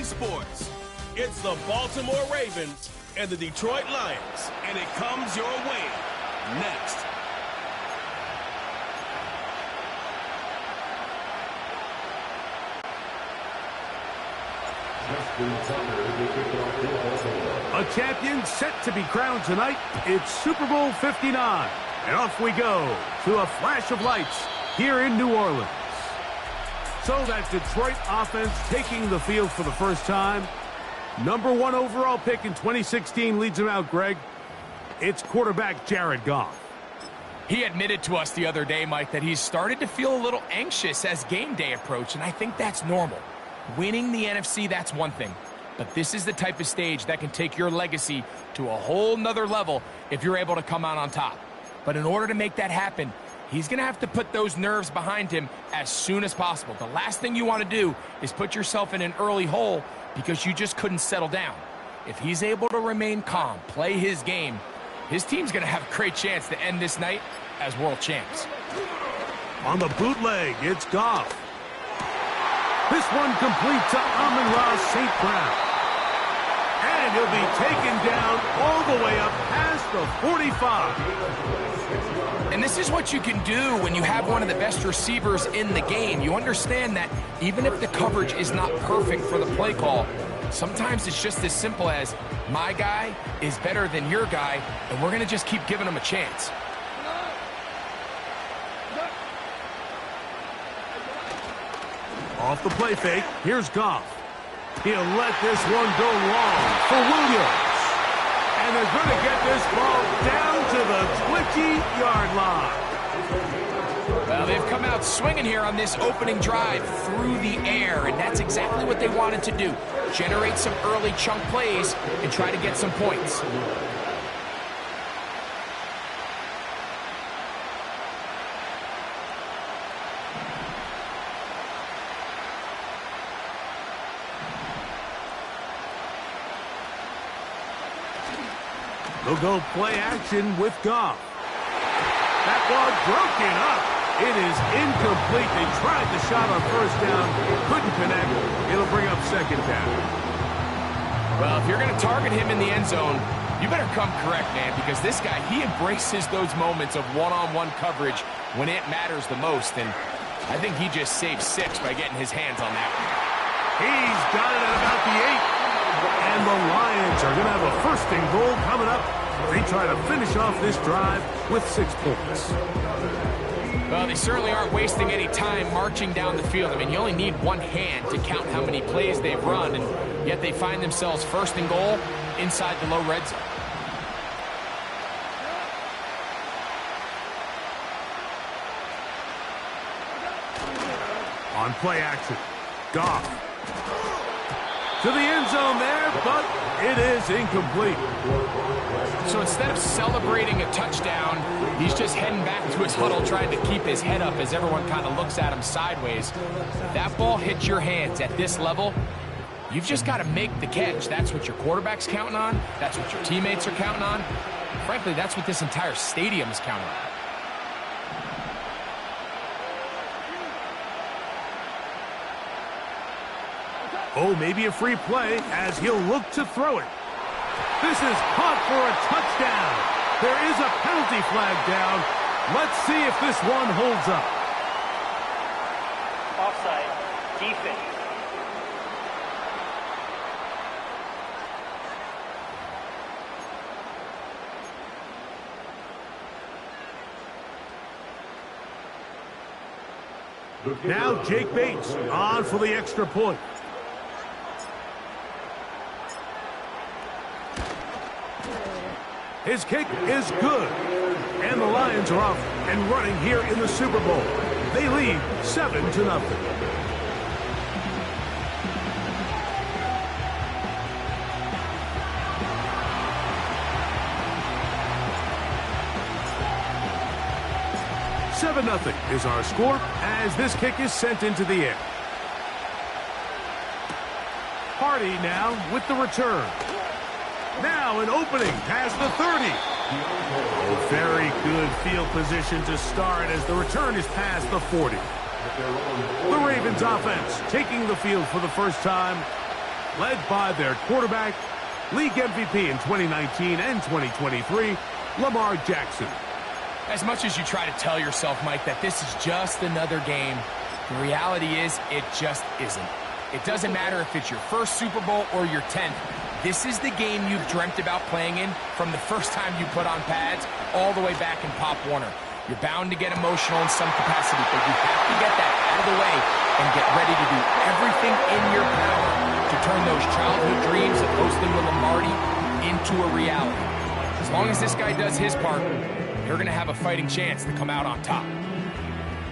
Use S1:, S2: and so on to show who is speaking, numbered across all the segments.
S1: sports. It's the Baltimore Ravens and the Detroit Lions, and it comes your way next.
S2: A champion set to be crowned tonight. It's Super Bowl 59. And off we go to a flash of lights here in New Orleans. So that Detroit offense taking the field for the first time. Number 1 overall pick in 2016 leads him out, Greg. It's quarterback Jared Goff.
S3: He admitted to us the other day, Mike, that he's started to feel a little anxious as game day approached, and I think that's normal. Winning the NFC, that's one thing. But this is the type of stage that can take your legacy to a whole nother level if you're able to come out on top. But in order to make that happen, he's going to have to put those nerves behind him as soon as possible. The last thing you want to do is put yourself in an early hole because you just couldn't settle down. If he's able to remain calm, play his game, his team's going to have a great chance to end this night as world champs.
S2: On the bootleg, it's Goff. This one complete to Amon-Ra St. Brown. And he'll be taken down all the way up past the 45.
S3: And this is what you can do when you have one of the best receivers in the game. You understand that even if the coverage is not perfect for the play call, sometimes it's just as simple as, my guy is better than your guy, and we're going to just keep giving him a chance.
S2: Off the play fake, here's Goff. He'll let this one go long for Williams. And they're going to get this ball down to the 20-yard line.
S3: Well, they've come out swinging here on this opening drive through the air, and that's exactly what they wanted to do. Generate some early chunk plays and try to get some points.
S2: They'll go play action with Goff. That ball broken up. It is incomplete. They tried the shot on first down. Couldn't connect. It'll bring up second down.
S3: Well, if you're going to target him in the end zone, you better come correct, man, because this guy, he embraces those moments of one-on-one coverage when it matters the most, and I think he just saved 6 by getting his hands on that one.
S2: He's got it at about the 8. And the Lions are going to have a first and goal coming up. They try to finish off this drive with 6 points.
S3: Well, they certainly aren't wasting any time marching down the field. I mean, you only need one hand to count how many plays they've run, and yet they find themselves first and goal inside the low red zone.
S2: On play action, Goff. To the end zone there, but it is incomplete.
S3: So instead of celebrating a touchdown, he's just heading back to his huddle trying to keep his head up as everyone kind of looks at him sideways. If that ball hits your hands at this level, you've just got to make the catch. That's what your quarterback's counting on. That's what your teammates are counting on. Frankly, that's what this entire stadium is counting on.
S2: Oh, maybe a free play as he'll look to throw it. This is caught for a touchdown. There is a penalty flag down. Let's see if this one holds up.
S4: Offside, defense.
S2: Now Jake Bates on for the extra point. His kick is good. And the Lions are off and running here in the Super Bowl. They lead 7-0. Nothing is our score as this kick is sent into the air. Hardy now with the return. Now an opening past the 30. Oh, very good field position to start as the return is past the 40. The Ravens offense taking the field for the first time. led by their quarterback, league MVP in 2019 and 2023, Lamar Jackson.
S3: As much as you try to tell yourself, Mike, that this is just another game, the reality is it just isn't. It doesn't matter if it's your first Super Bowl or your 10th. This is the game you've dreamt about playing in from the first time you put on pads all the way back in Pop Warner. You're bound to get emotional in some capacity, but you have to get that out of the way and get ready to do everything in your power to turn those childhood dreams of hosting the Lombardi into a reality. As long as this guy does his part, you're going to have a fighting chance to come out on top.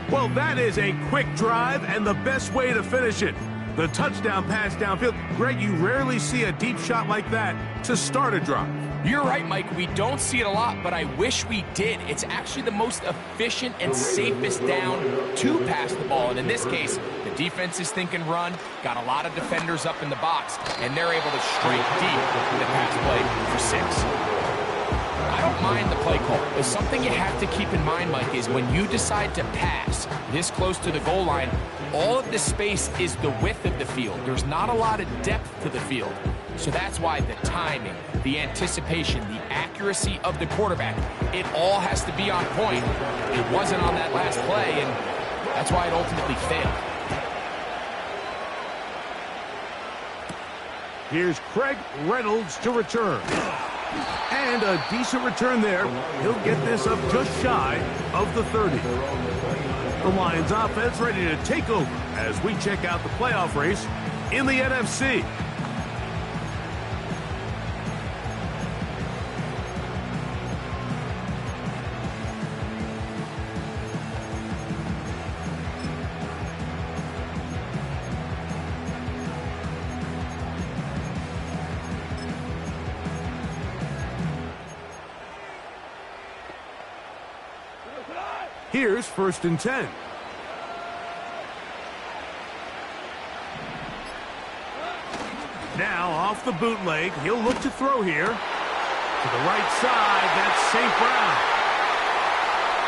S2: Well, that is a quick drive and the best way to finish it. The touchdown pass downfield. Greg, you rarely see a deep shot like that to start a drive.
S3: You're right, Mike. We don't see it a lot, but I wish we did. It's actually the most efficient and safest down to pass the ball. And in this case, the defense is thinking run, got a lot of defenders up in the box, and they're able to strike deep with the pass play for 6. I don't mind the play call, but something you have to keep in mind, Mike, is when you decide to pass this close to the goal line, all of the space is the width of the field. There's not a lot of depth to the field. So that's why the timing, the anticipation, the accuracy of the quarterback, it all has to be on point. It wasn't on that last play, and that's why it ultimately failed.
S2: Here's Craig Reynolds to return. And a decent return there. He'll get this up just shy of the 30. The Lions offense ready to take over as we check out the playoff race in the NFC. Here's 1st and 10. Now off the bootleg, he'll look to throw here. To the right side, that's St. Brown.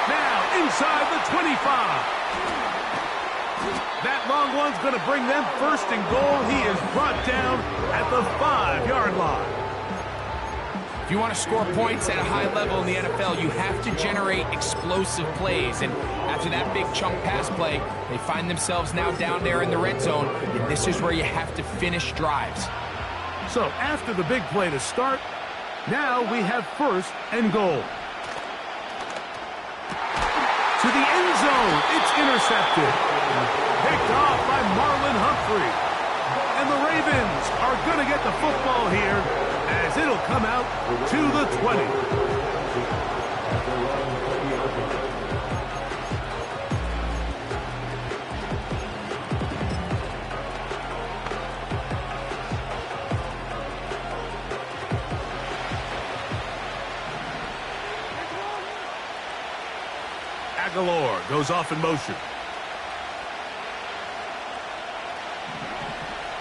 S2: Now inside the 25. That long one's going to bring them 1st and goal. He is brought down at the 5-yard line.
S3: If you want to score points at a high level in the NFL, you have to generate explosive plays. And after that big chunk pass play, they find themselves now down there in the red zone. And this is where you have to finish drives.
S2: So after the big play to start, now we have 1st and goal. To the end zone, it's intercepted. Picked off by Marlon Humphrey. And the Ravens are going to get the football here, as it'll come out to the 20. Aguilar goes off in motion.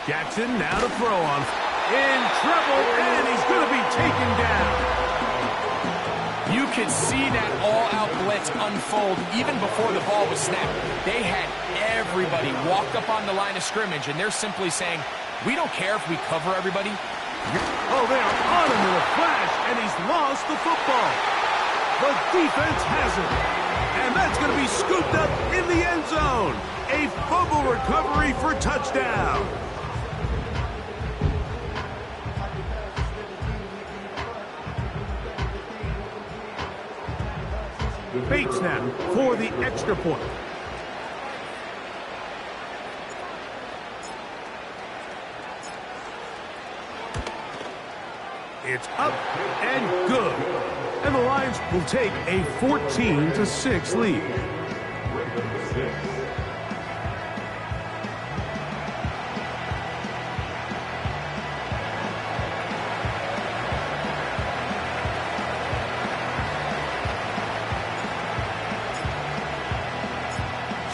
S2: Jackson now to throw on. In trouble, and he's going to be taken down.
S3: You could see that all-out blitz unfold even before the ball was snapped. They had everybody walked up on the line of scrimmage, and they're simply saying, we don't care if we cover everybody.
S2: Oh, they are on him in a flash, and he's lost the football. The defense has it, and that's going to be scooped up in the end zone. A fumble recovery for touchdown. Bates now for the extra point. It's up and good. And the Lions will take a 14-6 lead.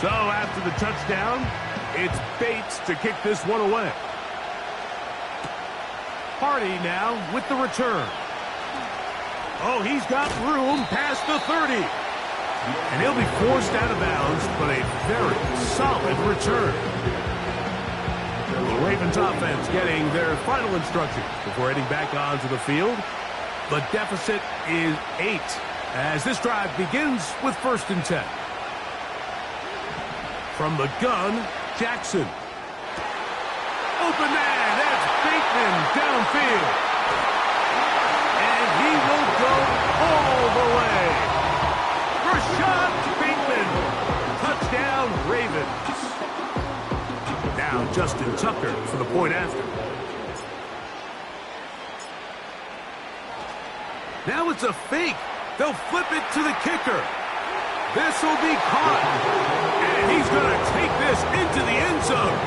S2: So after the touchdown, it's Bates to kick this one away. Hardy now with the return. Oh, he's got room past the 30. And he'll be forced out of bounds, but a very solid return. Ravens offense getting their final instruction before heading back onto the field. The deficit is 8 as this drive begins with 1st and 10. From the gun, Jackson. Open man, that's Bateman downfield. And he will go all the way. Rashad Bateman, touchdown Ravens. Now Justin Tucker for the point after. Now it's a fake. They'll flip it to the kicker. This will be caught. And he's going to take this into the end zone.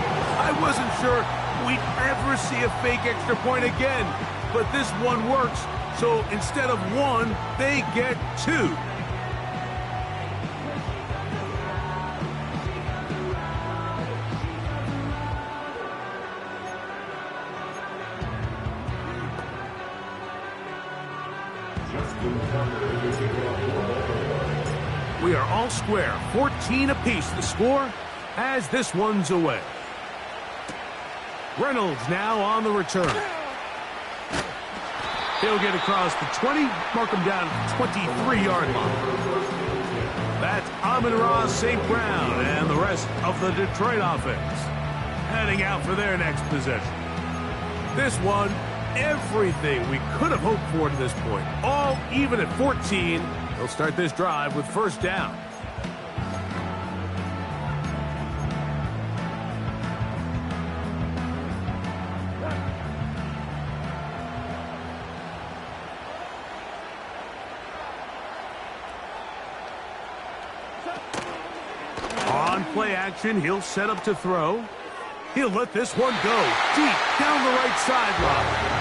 S2: I wasn't sure we'd ever see a fake extra point again, but this one works. So instead of 1, they get 2. We are all square, 14 apiece the score as this one's away. Reynolds now on the return. He'll get across the 20, mark him down at the 23-yard line. That's Amon-Ra St. Brown and the rest of the Detroit offense heading out for their next possession. This one, everything we could have hoped for to this point. All even at 14. They'll start this drive with 1st down. On play action, he'll set up to throw. He'll let this one go deep down the right sideline.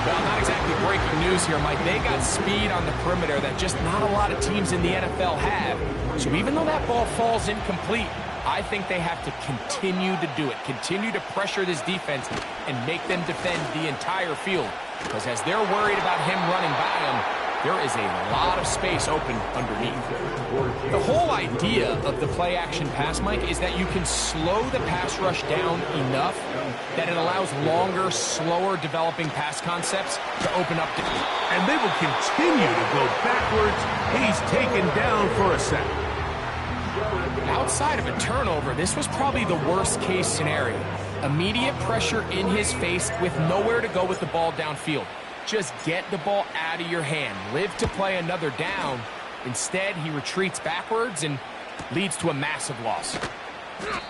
S3: Well, not exactly breaking news here, Mike. They got speed on the perimeter that just not a lot of teams in the NFL have. So even though that ball falls incomplete, I think they have to continue to do it. Continue to pressure this defense and make them defend the entire field. Because as they're worried about him running by them, there is a lot of space open underneath. The whole idea of the play-action pass, Mike, is that you can slow the pass rush down enough that it allows longer, slower developing pass concepts to open up.
S2: And they will continue to go backwards. He's taken down for a sack.
S3: Outside of a turnover, this was probably the worst-case scenario. Immediate pressure in his face with nowhere to go with the ball downfield. Just get the ball out of your hand. Live to play another down. Instead, he retreats backwards and leads to a massive loss.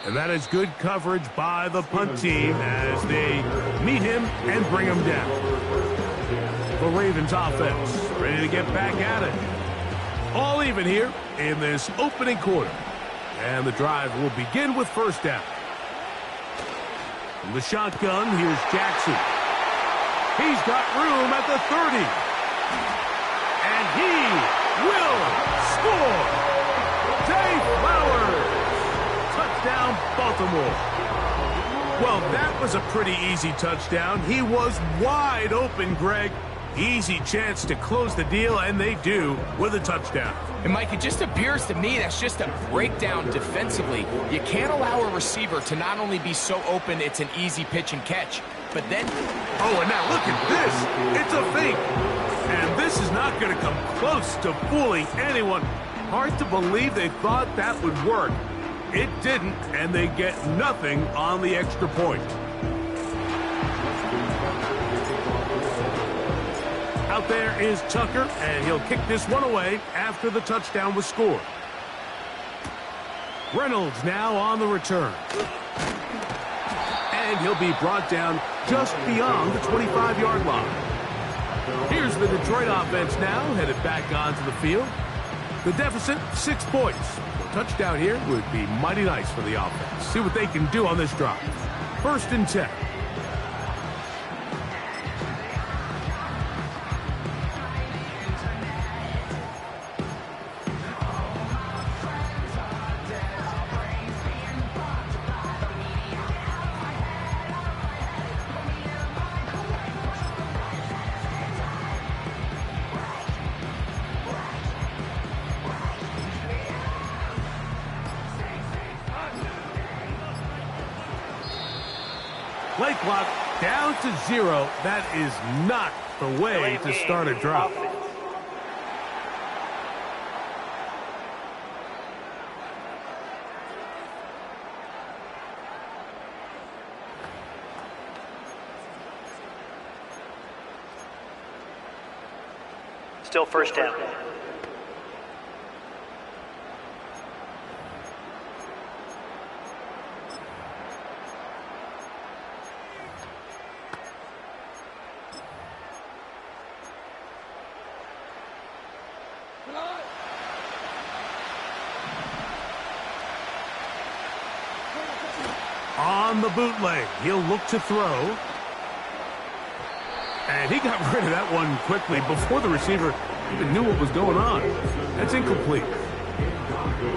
S2: And that is good coverage by the punt team as they meet him and bring him down. The Ravens offense ready to get back at it. All even here in this opening quarter. And the drive will begin with 1st down. From the shotgun, here's Jackson. He's got room at the 30. And he will score. Zay Flowers. Touchdown, Baltimore. Well, that was a pretty easy touchdown. He was wide open, Greg. Easy chance to close the deal, and they do with a touchdown.
S3: And, Mike, it just appears to me that's just a breakdown defensively. You can't allow a receiver to not only be so open it's an easy pitch and catch, but then...
S2: Oh, and now look at this. It's a fake. And this is not going to come close to fooling anyone. Hard to believe they thought that would work. It didn't, and they get nothing on the extra point. Out there is Tucker, and he'll kick this one away after the touchdown was scored. Reynolds now on the return. And he'll be brought down just beyond the 25-yard line. Here's the Detroit offense now, headed back onto the field. The deficit, 6 points. A touchdown here would be mighty nice for the offense. See what they can do on this drive. 1st and 10. Play clock down to 0. That is not the way to start a drive.
S4: Still first down.
S2: On the bootleg, he'll look to throw. And he got rid of that one quickly before the receiver even knew what was going on. That's incomplete.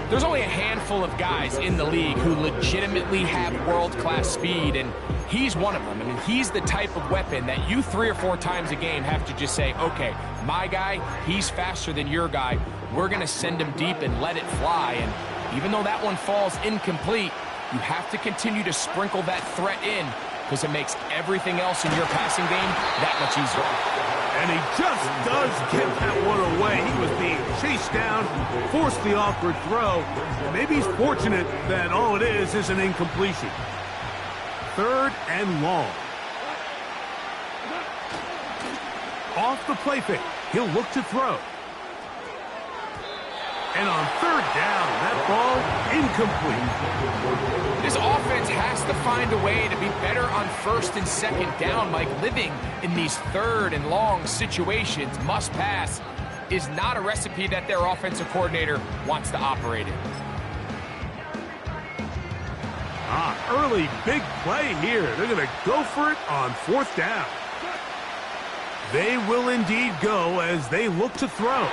S3: There's only a handful of guys in the league who legitimately have world-class speed, and he's one of them. I mean, he's the type of weapon that you 3 or 4 times a game have to just say, okay, my guy, he's faster than your guy. We're going to send him deep and let it fly. And even though that one falls incomplete, you have to continue to sprinkle that threat in because it makes everything else in your passing game that much easier.
S2: And he just does get that one away. He was being chased down, forced the awkward throw. Maybe he's fortunate that all it is an incompletion. 3rd and long. Off the play fake, he'll look to throw. And on 3rd down, that ball incomplete.
S3: This offense has to find a way to be better on 1st and 2nd down, Mike. Living in these 3rd and long situations, must pass, is not a recipe that their offensive coordinator wants to operate in.
S2: Early big play here. They're going to go for it on 4th down. They will indeed go as they look to throw.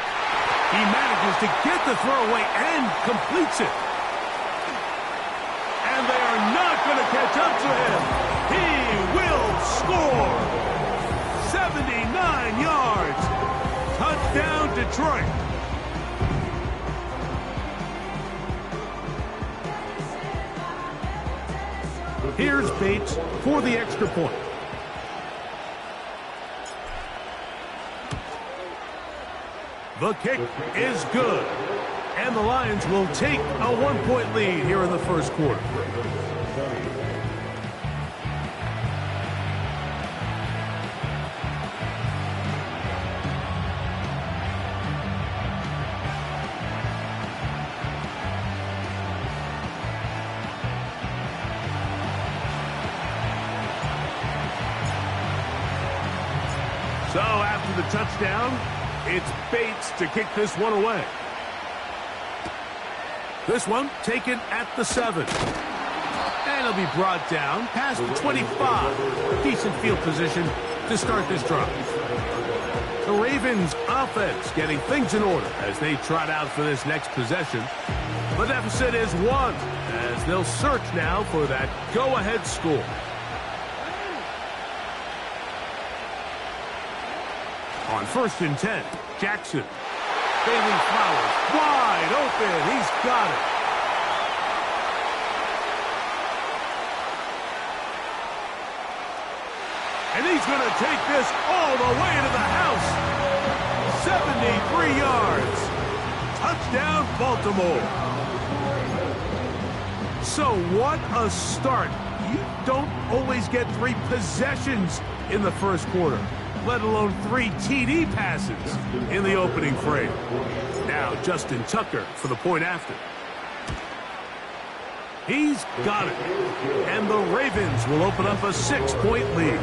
S2: He manages to get the throw away and completes it. And they are not going to catch up to him. He will score. 79 yards. Touchdown, Detroit. Here's Bates for the extra point. The kick is good. And the Lions will take a 1-point lead here in the first quarter. So after the touchdown, it's Bates to kick this one away. This one taken at the 7. And it'll be brought down past the 25. Decent field position to start this drive. The Ravens offense getting things in order as they trot out for this next possession. The deficit is 1 as they'll search now for that go-ahead score. On 1st and 10, Jackson. Bailey Flowers wide open. He's got it. And he's going to take this all the way to the house. 73 yards. Touchdown, Baltimore. So what a start. You don't always get 3 possessions in the first quarter, let alone 3 TD passes in the opening frame. Now Justin Tucker for the point after. He's got it. And the Ravens will open up a 6-point lead.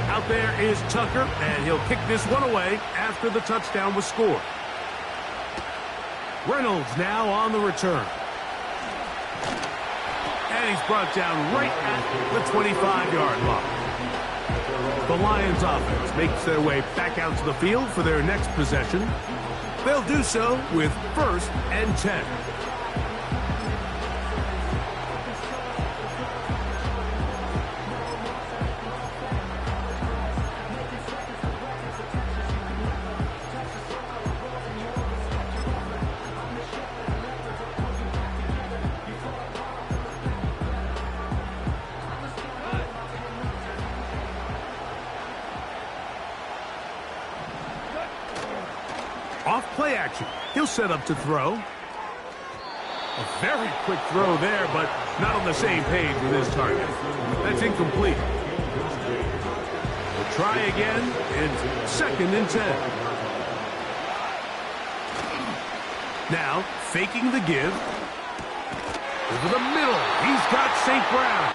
S2: Out there is Tucker, and he'll kick this one away after the touchdown was scored. Reynolds now on the return. And he's brought down right at the 25-yard line. The Lions offense makes their way back out to the field for their next possession. They'll do so with 1st and 10. off, play action. He'll set up to throw. A very quick throw there, but not on the same page with his target. That's incomplete. We'll try again in 2nd and 10. Now, faking the give. Over the middle, he's got St. Brown.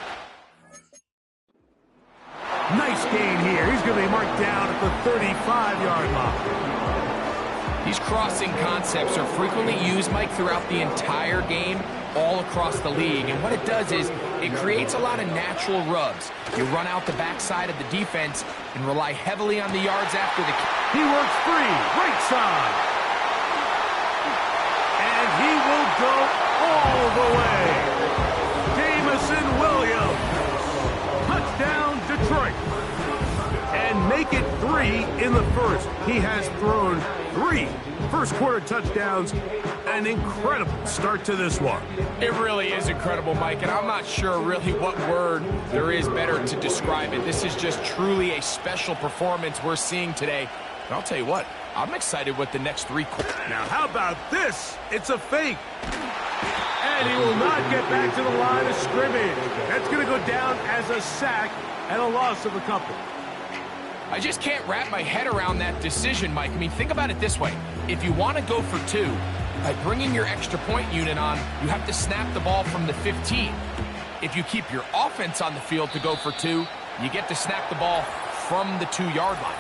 S2: Nice gain here. He's going to be marked down at the 35-yard line.
S3: These crossing concepts are frequently used, Mike, throughout the entire game, all across the league. And what it does is it creates a lot of natural rubs. You run out the backside of the defense and rely heavily on the yards after the...
S2: He works free, right side. And he will go all the way. Jameson Williams. Touchdown, Detroit. And make it 3 in the first. He has thrown 3 first-quarter touchdowns. An incredible start to this one.
S3: It really is incredible, Mike, and I'm not sure really what word there is better to describe it. This is just truly a special performance we're seeing today. And I'll tell you what, I'm excited with the next 3 quarters.
S2: Now, how about this? It's a fake. And he will not get back to the line of scrimmage. That's going to go down as a sack and a loss of a couple.
S3: I just can't wrap my head around that decision, Mike. I mean, think about it this way. If you want to go for 2, by bringing your extra point unit on, you have to snap the ball from the 15. If you keep your offense on the field to go for 2, you get to snap the ball from the 2-yard line.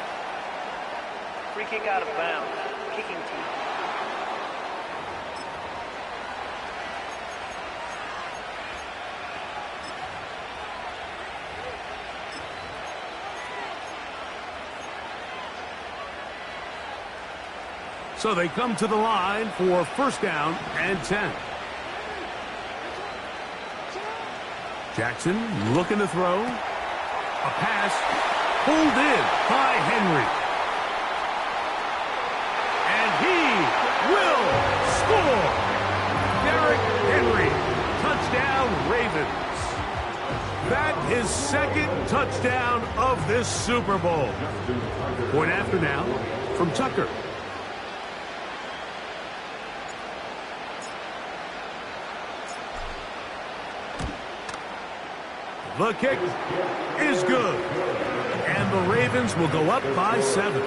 S4: Free kick out of bounds. Kicking team.
S2: So they come to the line for 1st down and 10. Jackson looking to throw. A pass pulled in by Henry. And he will score. Derrick Henry. Touchdown, Ravens. That is 2nd touchdown of this Super Bowl. Point after now from Tucker. The kick is good. And the Ravens will go up by 7.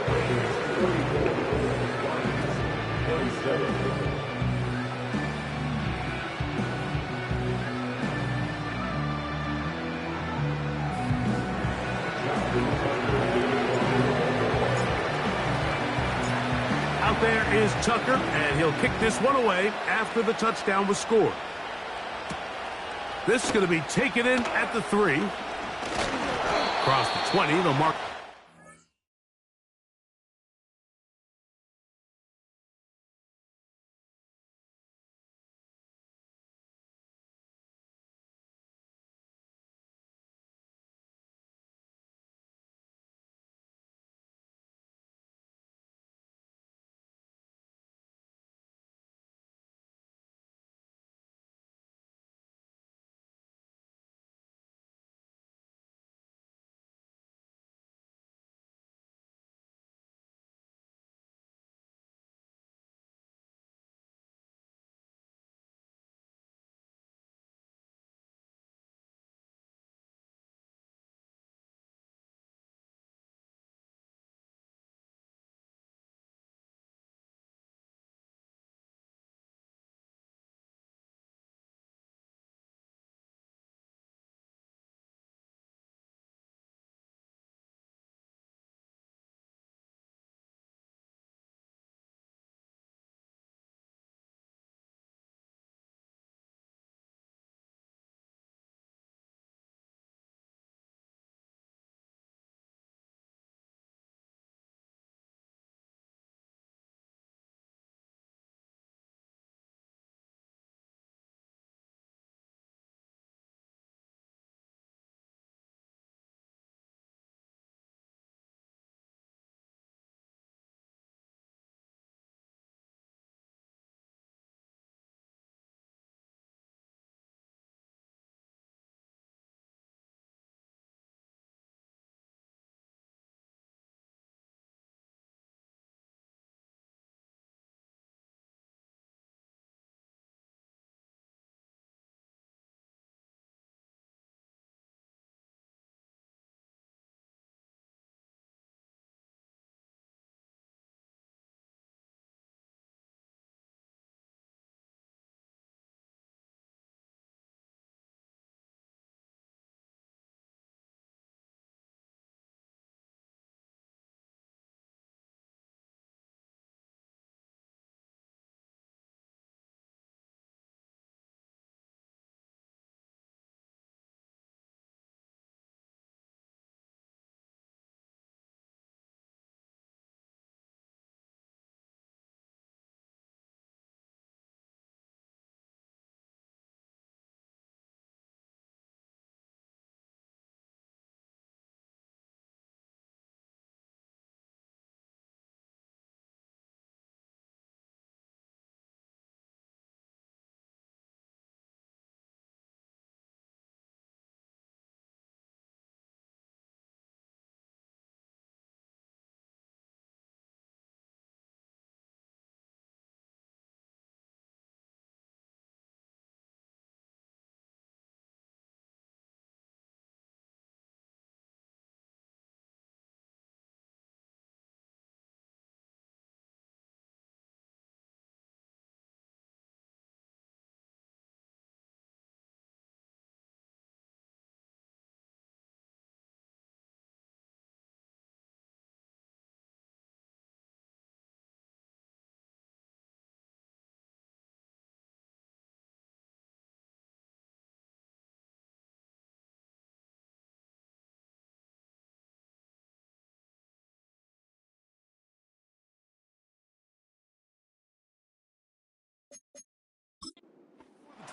S2: Out there is Tucker, and he'll kick this one away after the touchdown was scored. This is going to be taken in at the 3. Across the 20, they'll mark.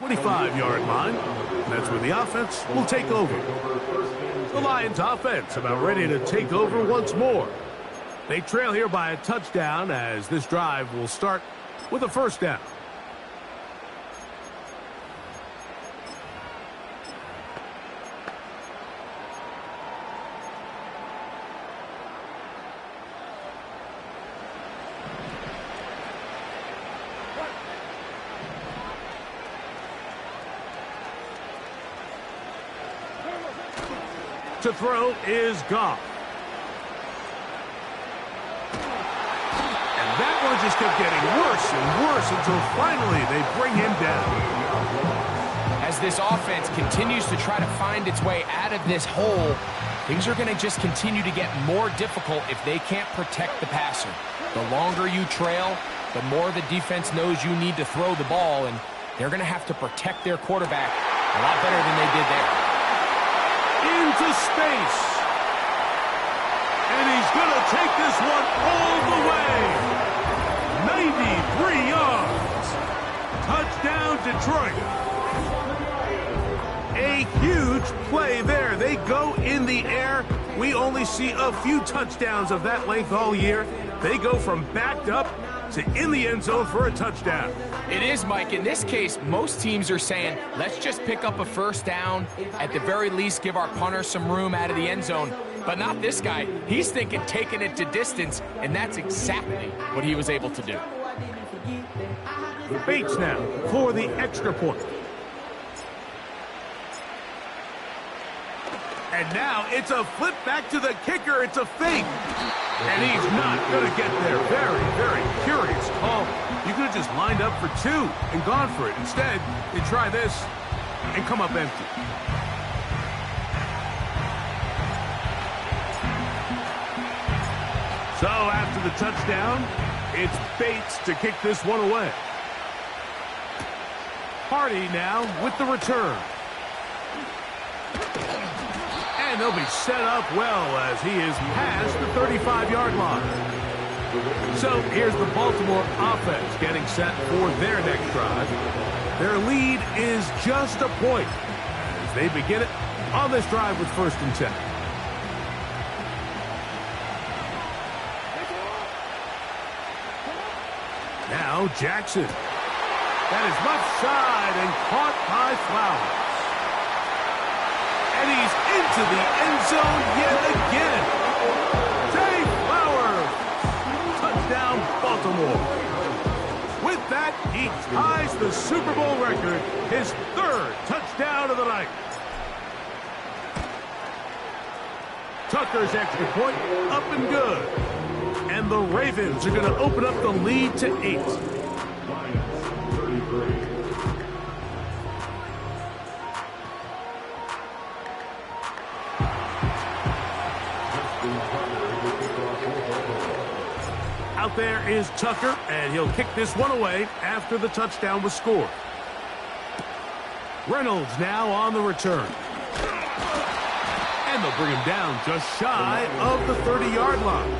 S2: 25-yard line. That's where the offense will take over. The Lions offense about ready to take over once more. They trail here by a touchdown as this drive will start with a first down. To throw is Goff. And that one just kept getting worse and worse until finally they bring him down.
S3: As this offense continues to try to find its way out of this hole, things are going to just continue to get more difficult if they can't protect the passer. The longer you trail, the more the defense knows you need to throw the ball, and they're going to have to protect their quarterback a lot better than they did there.
S2: Into space. And he's going to take this one all the way. 93 yards. Touchdown, Detroit. A huge play there. They go in the air. We only see a few touchdowns of that length all year. They go from backed up to in the end zone for a touchdown.
S3: It is, Mike. In this case, most teams are saying, let's just pick up a first down. At the very least, give our punter some room out of the end zone. But not this guy. He's thinking taking it to distance, and that's exactly what he was able to do.
S2: Bates now for the extra point. And now it's a flip back to the kicker. It's a fake. And he's not going to get there. Very, very curious call. You could have just lined up for two and gone for it. Instead, they try this and come up empty. So after the touchdown, it's Bates to kick this one away. Hardy now with the return. And they'll be set up well as he is past the 35-yard line. So here's the Baltimore offense getting set for their next drive. Their lead is just a point as they begin it on this drive with 1st and 10. Now Jackson. That is left side and caught by Flowers. And he's into the end zone yet again. Zay Flowers. Touchdown, Baltimore. With that, he ties the Super Bowl record, his 3rd touchdown of the night. Tucker's extra point up and good. And the Ravens are going to open up the lead to 8. Out there is Tucker, and he'll kick this one away after the touchdown was scored. Reynolds now on the return. And they'll bring him down just shy of the 30-yard line.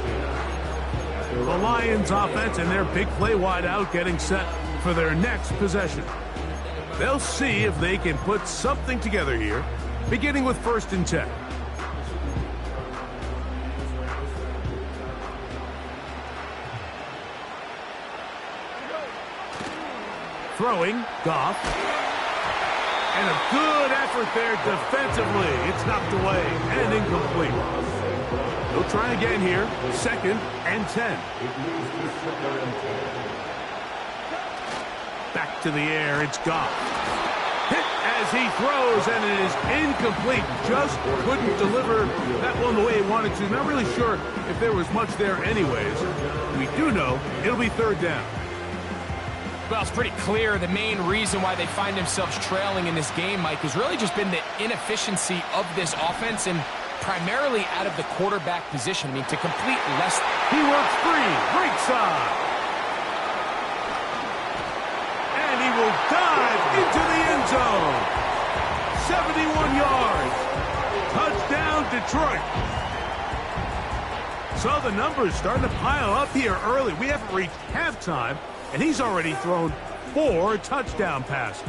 S2: The Lions offense and their big play wideout getting set for their next possession. They'll see if they can put something together here, beginning with 1st and 10. Throwing, Goff. And a good effort there defensively. It's knocked away and incomplete. They'll try again here. 2nd and 10. Back to the air. It's Goff. Hit as he throws, and it is incomplete. Just couldn't deliver that one the way he wanted to. Not really sure if there was much there anyways. We do know it'll be 3rd down.
S3: Well, it's pretty clear the main reason why they find themselves trailing in this game, Mike, has really just been the inefficiency of this offense and primarily out of the quarterback position. I mean, to complete less.
S2: He works free, right side. And he will dive into the end zone. 71 yards. Touchdown, Detroit. So the numbers starting to pile up here early. We haven't reached halftime, and he's already thrown 4 touchdown passes.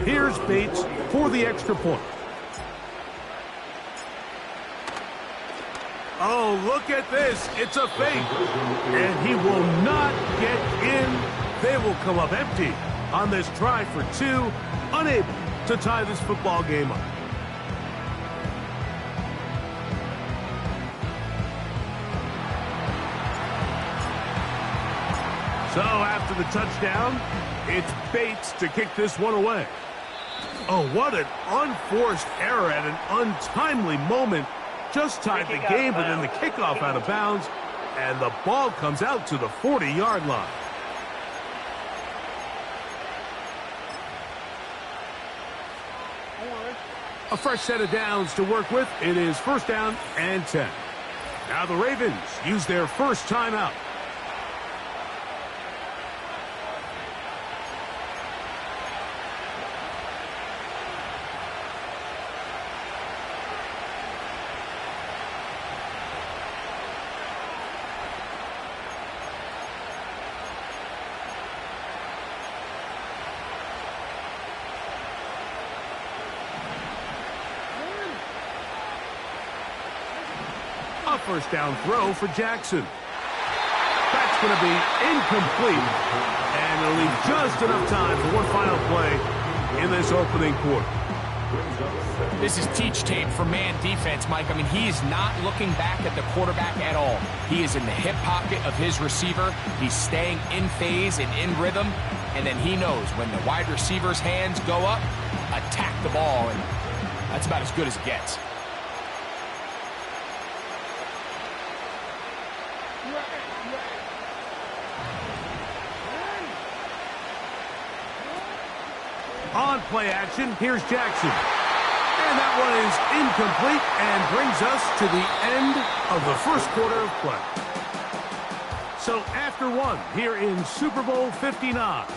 S2: Here's Bates for the extra point. Oh, look at this. It's a fake. And he will not get in. They will come up empty on this try for 2, unable to tie this football game up. So after the touchdown, it's Bates to kick this one away. Oh, what an unforced error at an untimely moment. Just tied the game, but then the kickoff out of bounds, and the ball comes out to the 40-yard line. A fresh set of downs to work with. It is 1st down and 10. Now the Ravens use their first timeout. A first down throw for Jackson. That's going to be incomplete. And it'll leave just enough time for one final play in this opening quarter.
S3: This is teach tape for man defense, Mike. I mean, he is not looking back at the quarterback at all. He is in the hip pocket of his receiver. He's staying in phase and in rhythm. And then he knows when the wide receiver's hands go up, attack the ball. And that's about as good as it gets.
S2: On play action, here's Jackson. And that one is incomplete and brings us to the end of the first quarter of play. So after 1 here in Super Bowl 59.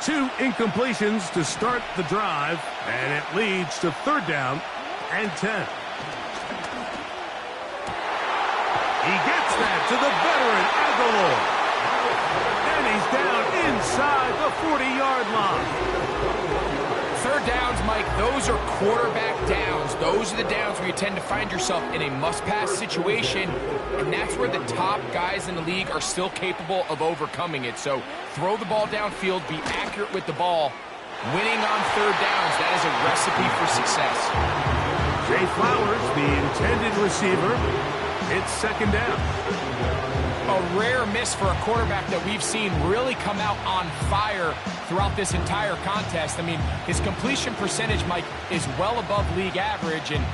S2: Two incompletions to start the drive, and it leads to 3rd down and 10. He gets that to the veteran Aguilar. And he's down inside the 40-yard line.
S3: 3rd downs, Mike, those are quarterback downs. Those are the downs where you tend to find yourself in a must-pass situation, and that's where the top guys in the league are still capable of overcoming it. So throw the ball downfield, be accurate with the ball. Winning on 3rd downs, that is a recipe for success.
S2: Zay Flowers, the intended receiver. It's 2nd down.
S3: A rare miss for a quarterback that we've seen really come out on fire throughout this entire contest. I mean, his completion percentage, Mike, is well above league average, and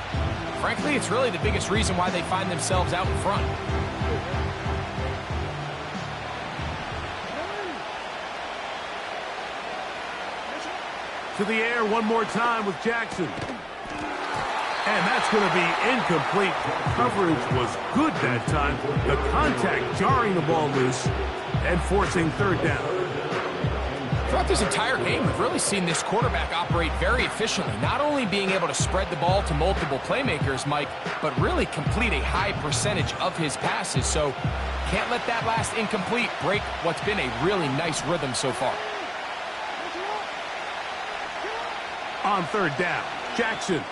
S3: frankly, it's really the biggest reason why they find themselves out in front.
S2: To the air one more time with Jackson. And that's going to be incomplete. Coverage was good that time. The contact jarring the ball loose and forcing 3rd down.
S3: Throughout this entire game, we've really seen this quarterback operate very efficiently, not only being able to spread the ball to multiple playmakers, Mike, but really complete a high percentage of his passes. So can't let that last incomplete break what's been a really nice rhythm so far.
S2: On 3rd down, Jackson.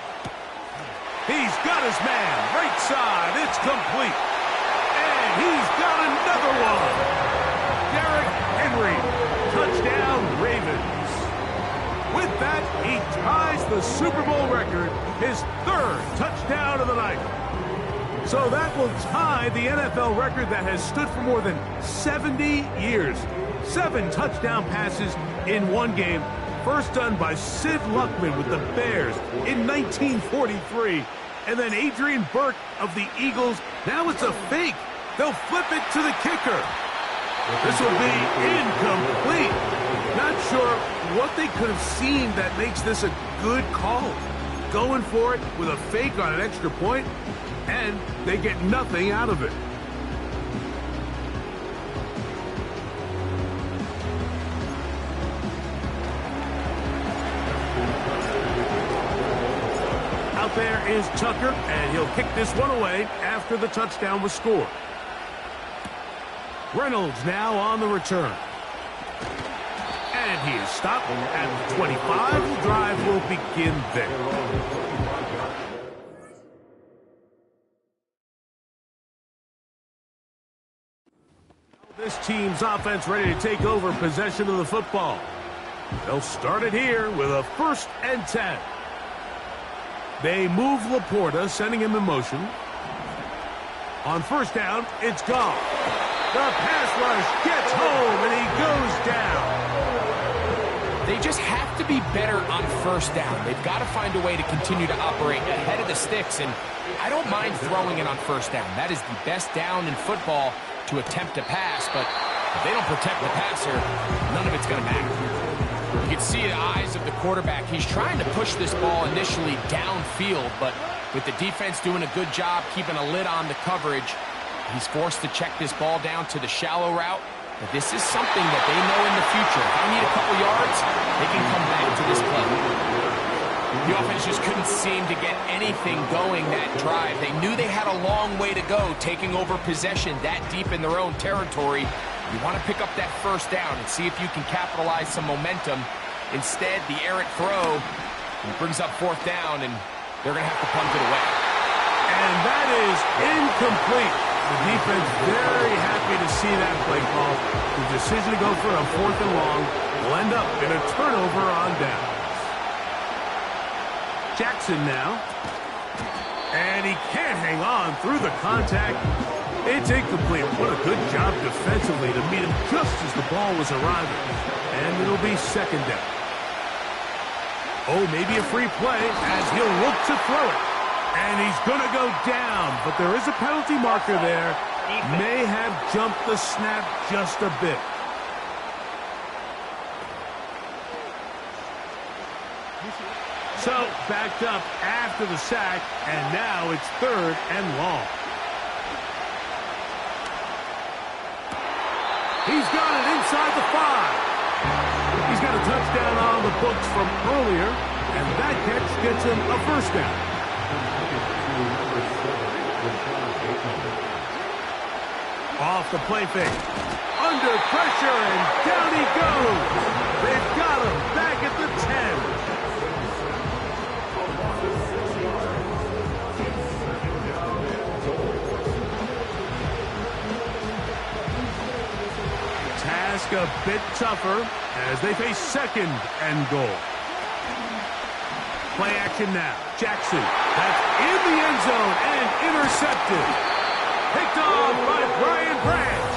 S2: He's got his man, right side, it's complete. And he's got another one. Derrick Henry, touchdown Ravens. With that, he ties the Super Bowl record, his 3rd touchdown of the night. So that will tie the NFL record that has stood for more than 70 years. 7 touchdown passes in one game. First done by Sid Luckman with the Bears in 1943. And then Adrian Burke of the Eagles. Now it's a fake. They'll flip it to the kicker. This will be incomplete. Not sure what they could have seen that makes this a good call. Going for it with a fake on an extra point, and they get nothing out of it. Out there is Tucker, and he'll kick this one away after the touchdown was scored. Reynolds now on the return. And he is stopped at the 25. The drive will begin there. This team's offense ready to take over possession of the football. They'll start it here with a 1st and 10. They move Laporta, sending him in motion. On 1st down, it's Goff. The pass rush gets home, and he goes down.
S3: They just have to be better on 1st down. They've got to find a way to continue to operate ahead of the sticks, and I don't mind throwing it on 1st down. That is the best down in football to attempt to pass, but if they don't protect the passer, none of it's going to matter. You can see the eyes of the quarterback. He's trying to push this ball initially downfield, but with the defense doing a good job keeping a lid on the coverage, he's forced to check this ball down to the shallow route. But this is something that they know in the future. If they need a couple yards, they can come back to this play. The offense just couldn't seem to get anything going that drive. They knew they had a long way to go, taking over possession that deep in their own territory. You want to pick up that 1st down and see if you can capitalize some momentum. Instead, the errant throw brings up 4th down, and they're going to have to punt it away.
S2: And that is incomplete. The defense very happy to see that play call. The decision to go for a 4th and long will end up in a turnover on downs. Jackson now. And he can't hang on through the contact. It's incomplete. What a good job defensively to meet him just as the ball was arriving. And it'll be 2nd down. Oh, maybe a free play as he'll look to throw it. And he's going to go down, but there is a penalty marker there. May have jumped the snap just a bit. So, backed up after the sack, and now it's 3rd and long. He's got it inside the 5. He's got a touchdown on the books from earlier, and that catch gets him a 1st down. Off the play fake. Under pressure, and down he goes. They've got him back at the 10. Task a bit tougher as they face 2nd and goal. Play action now. Jackson, that's in the end zone and intercepted. Picked off by Brian Branch.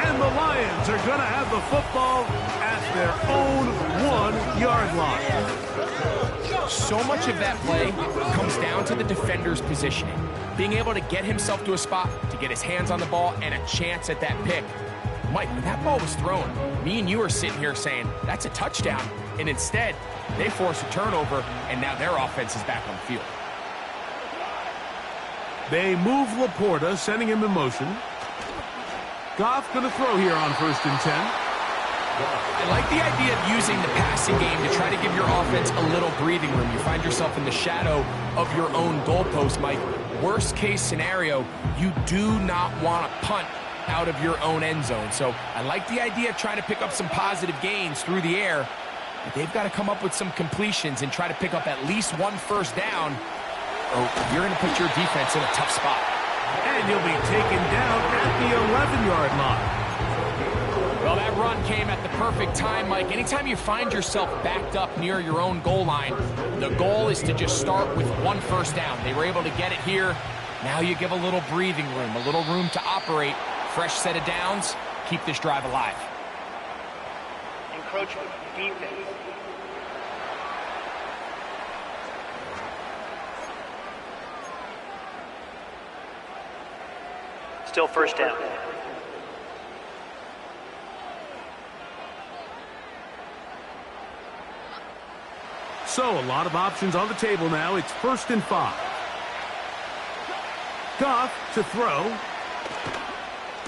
S2: And the Lions are going to have the football at their own 1-yard line.
S3: So much of that play comes down to the defender's positioning. Being able to get himself to a spot, to get his hands on the ball, and a chance at that pick. Mike, when that ball was thrown, me and you are sitting here saying, that's a touchdown. And instead, they force a turnover, and now their offense is back on the field.
S2: They move Laporta, sending him in motion. Goff going to throw here on 1st and 10.
S3: I like the idea of using the passing game to try to give your offense a little breathing room. You find yourself in the shadow of your own goalpost, Mike. Worst case scenario, you do not want to punt out of your own end zone. So I like the idea of trying to pick up some positive gains through the air. But they've got to come up with some completions and try to pick up at least 1 1st down. Or you're going to put your defense in a tough spot.
S2: And you'll be taken down at the 11-yard line.
S3: Well, that run came at the perfect time, Mike. Anytime you find yourself backed up near your own goal line, the goal is to just start with 1 1st down. They were able to get it here. Now you give a little breathing room, a little room to operate. Fresh set of downs. Keep this drive alive.
S4: Encroachment, defense. Still 1st down.
S2: So, a lot of options on the table now. It's 1st and 5. Goff to throw.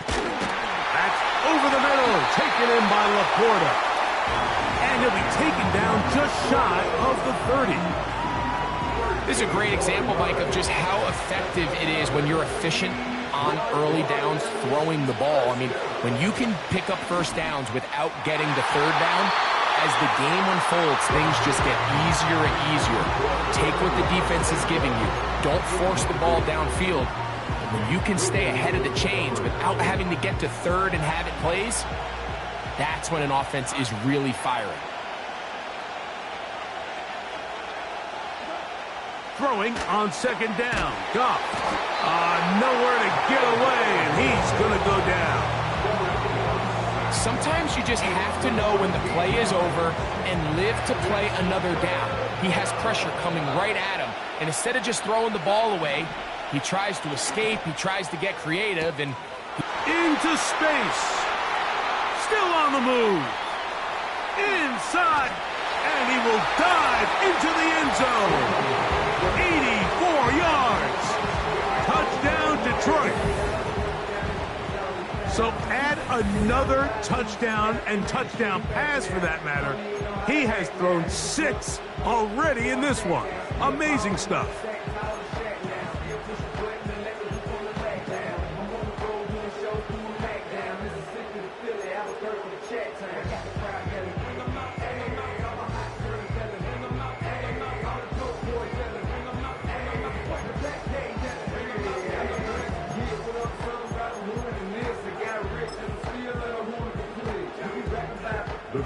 S2: That's over the middle. Taken in by Laporta. And he'll be taken down just shy of the 30.
S3: This is a great example, Mike, of just how effective it is when you're efficient on early downs throwing the ball. I mean, when you can pick up first downs without getting the third down, as the game unfolds, things just get easier and easier. Take what the defense is giving you. Don't force the ball downfield. And when you can stay ahead of the chains without having to get to third and have it plays, that's when an offense is really firing.
S2: Throwing on 2nd down. Goff. Nowhere to get away, and he's going to go down.
S3: Sometimes you just have to know when the play is over and live to play another down. He has pressure coming right at him, and instead of just throwing the ball away, he tries to escape, he tries to get creative, and
S2: into space. Still on the move. Inside, and he will dive into the end zone. 84 yards. Touchdown, Detroit. So add another touchdown and touchdown pass for that matter. He has thrown 6 already in this one. Amazing stuff.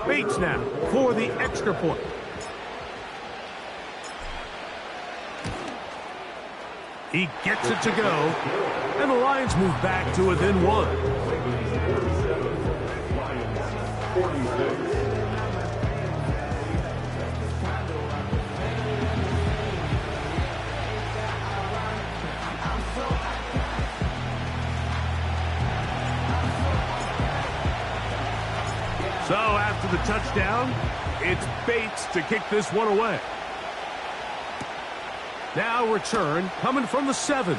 S2: Bates now for the extra point. He gets it to go, and the Lions move back to within 1. So after the touchdown, it's Bates to kick this one away. Now return coming from the 7.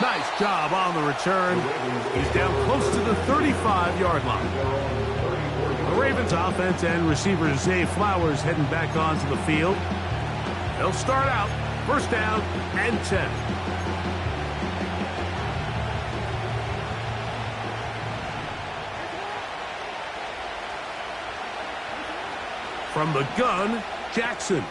S2: Nice job on the return. He's down close to the 35-yard line. The Ravens offense and receiver Zay Flowers heading back onto the field. They'll start out 1st down and 10. From the gun, Jackson.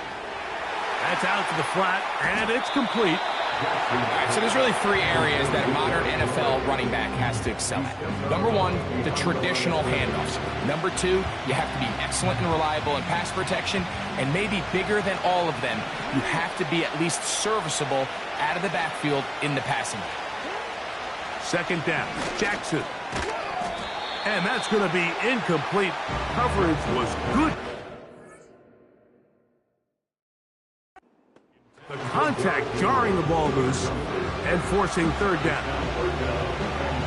S2: That's out to the flat, and it's complete.
S3: All right, so there's really 3 areas that a modern NFL running back has to excel at. Number 1, the traditional handoffs. Number 2, you have to be excellent and reliable in pass protection, and maybe bigger than all of them, you have to be at least serviceable out of the backfield in the passing game.
S2: 2nd down, Jackson. And that's going to be incomplete. Coverage was good. The contact jarring the ball loose and forcing 3rd down.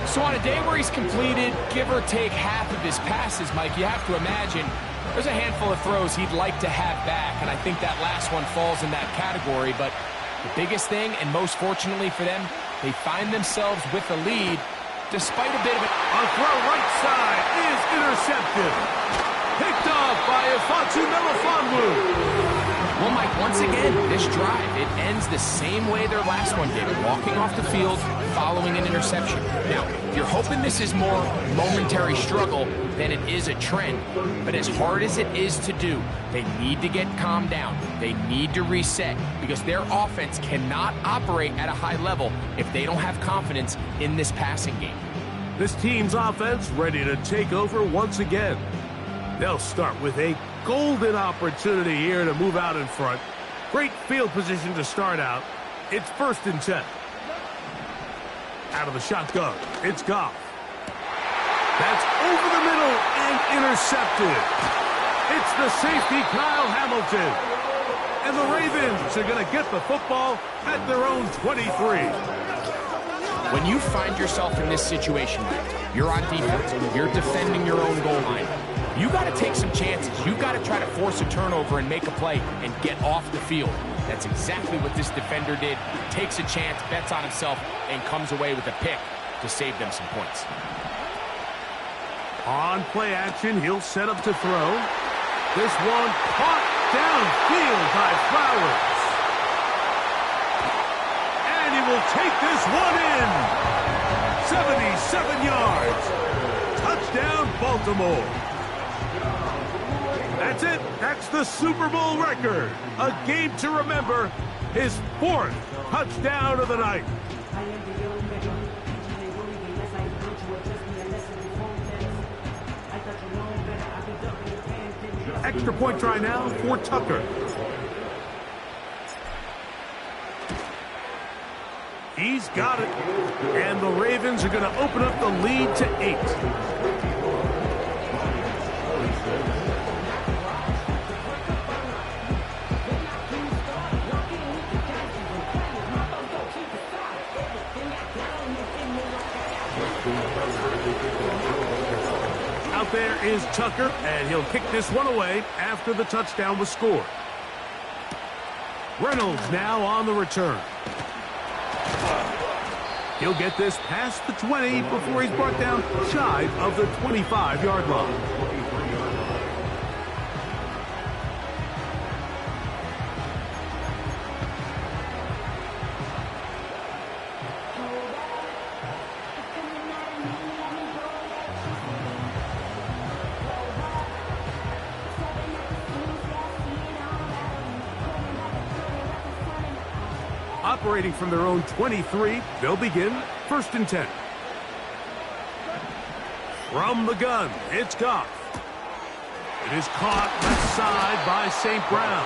S3: So on a day where he's completed, give or take half of his passes, Mike, you have to imagine there's a handful of throws he'd like to have back, and I think that last one falls in that category. But the biggest thing, and most fortunately for them, they find themselves with a lead despite a bit of
S2: a throw right side is intercepted. Picked off by Ifansu Melifonwu.
S3: Well, Mike, once again, this drive, it ends the same way their last one did, walking off the field following an interception. Now, you're hoping this is more momentary struggle than it is a trend, but as hard as it is to do, they need to get calmed down. They need to reset because their offense cannot operate at a high level if they don't have confidence in this passing game.
S2: This team's offense ready to take over once again. They'll start with a golden opportunity here to move out in front. Great field position to start out. It's 1st and 10. Out of the shotgun, it's Goff. That's over the middle and intercepted. It's the safety, Kyle Hamilton. And the Ravens are going to get the football at their own 23.
S3: When you find yourself in this situation, you're on defense, you're defending your own goal line. You got to take some chances. You got to try to force a turnover and make a play and get off the field. That's exactly what this defender did. Takes a chance, bets on himself, and comes away with a pick to save them some points.
S2: On play action, he'll set up to throw. This one caught downfield by Flowers. And he will take this one in. 77 yards. Touchdown, Baltimore. That's it. That's the Super Bowl record. A game to remember. His 4th touchdown of the night. Extra point try now for Tucker. He's got it. And the Ravens are going to open up the lead to 8. Out there is Tucker, and he'll kick this one away after the touchdown was scored. Reynolds now on the return. He'll get this past the 20 before he's brought down shy of the 25-yard line. Operating from their own 23, they'll begin 1st and 10. From the gun, it's Goff. It is caught left side by St. Brown.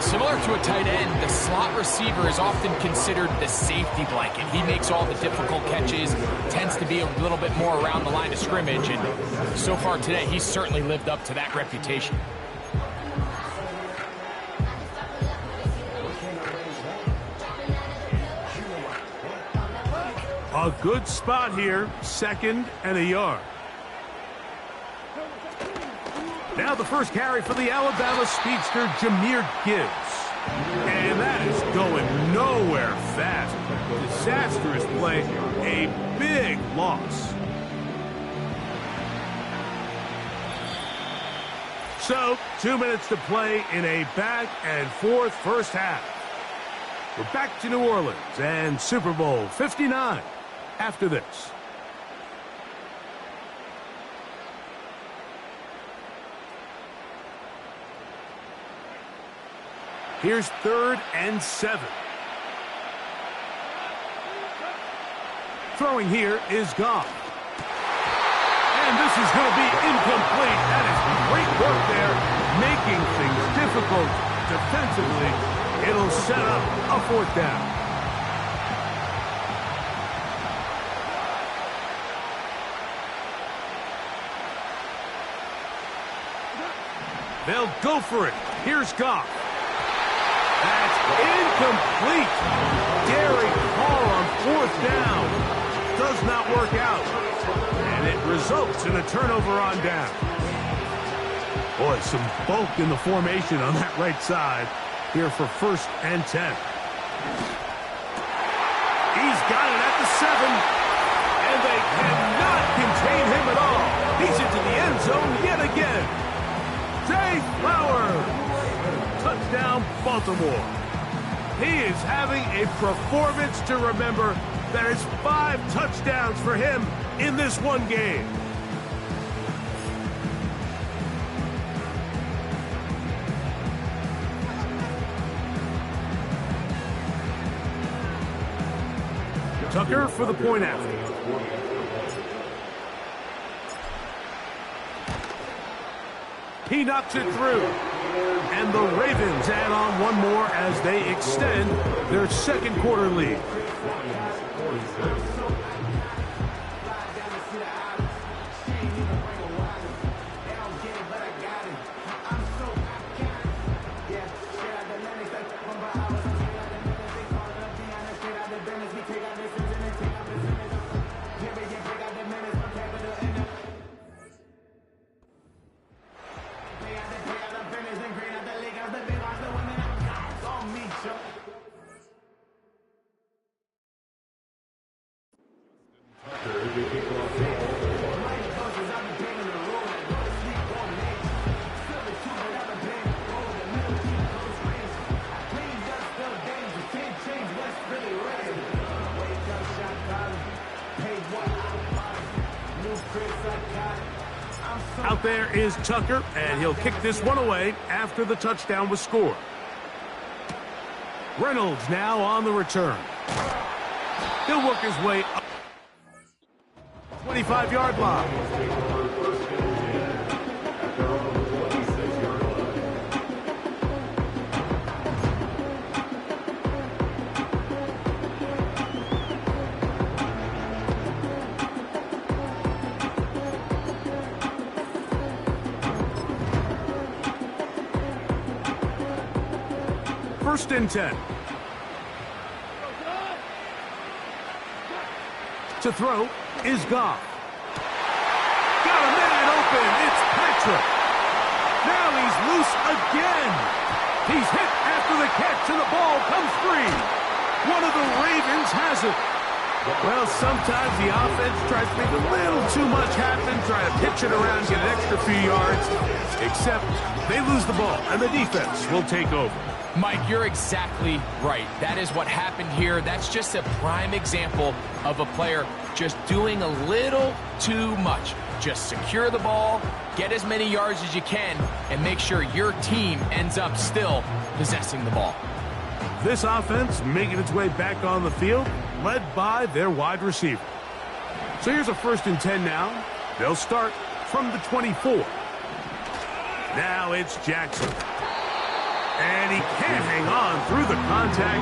S3: Similar to a tight end, the slot receiver is often considered the safety blanket. He makes all the difficult catches, tends to be a little bit more around the line of scrimmage, and so far today, he's certainly lived up to that reputation.
S2: A good spot here, 2nd and a yard. Now the first carry for the Alabama speedster, Jahmyr Gibbs. And that is going nowhere fast. Disastrous play, a big loss. So, 2 minutes to play in a back-and-forth first half. We're back to New Orleans and Super Bowl 59 after this. Here's 3rd and 7. Throwing here is Goff. And this is going to be incomplete. That is great work there, making things difficult defensively. It'll set up a 4th down. They'll go for it. Here's Goff. That's incomplete. Daring call on 4th down. Does not work out. And it results in a turnover on down. Boy, some bulk in the formation on that right side here for 1st and 10. He's got it at the 7. And they cannot contain him at all. He's into the end zone yet again. Zay Flowers. Touchdown, Baltimore. He is having a performance to remember. That is 5 touchdowns for him in this one game. Tucker for the point after. He knocks it through. And the Ravens add on one more as they extend their 2nd quarter lead. out there is Tucker, and he'll kick this one away after the touchdown was scored. Reynolds now on the return. He'll work his way up. 25-yard line. First and 10. To throw is Goff. Got a man open. It's Patrick. Now he's loose again. He's hit after the catch, and the ball comes free. One of the Ravens has it. Well, sometimes the offense tries to make a little too much happen, try to pitch it around, get an extra few yards, except they lose the ball, and the defense will take over.
S3: Mike, you're exactly right. That is what happened here. That's just a prime example of a player just doing a little too much. Just secure the ball, get as many yards as you can, and make sure your team ends up still possessing the ball.
S2: This offense making its way back on the field, led by their wide receiver. So here's a first and 10 now. They'll start from the 24. Now it's Jackson. And he can't hang on through the contact.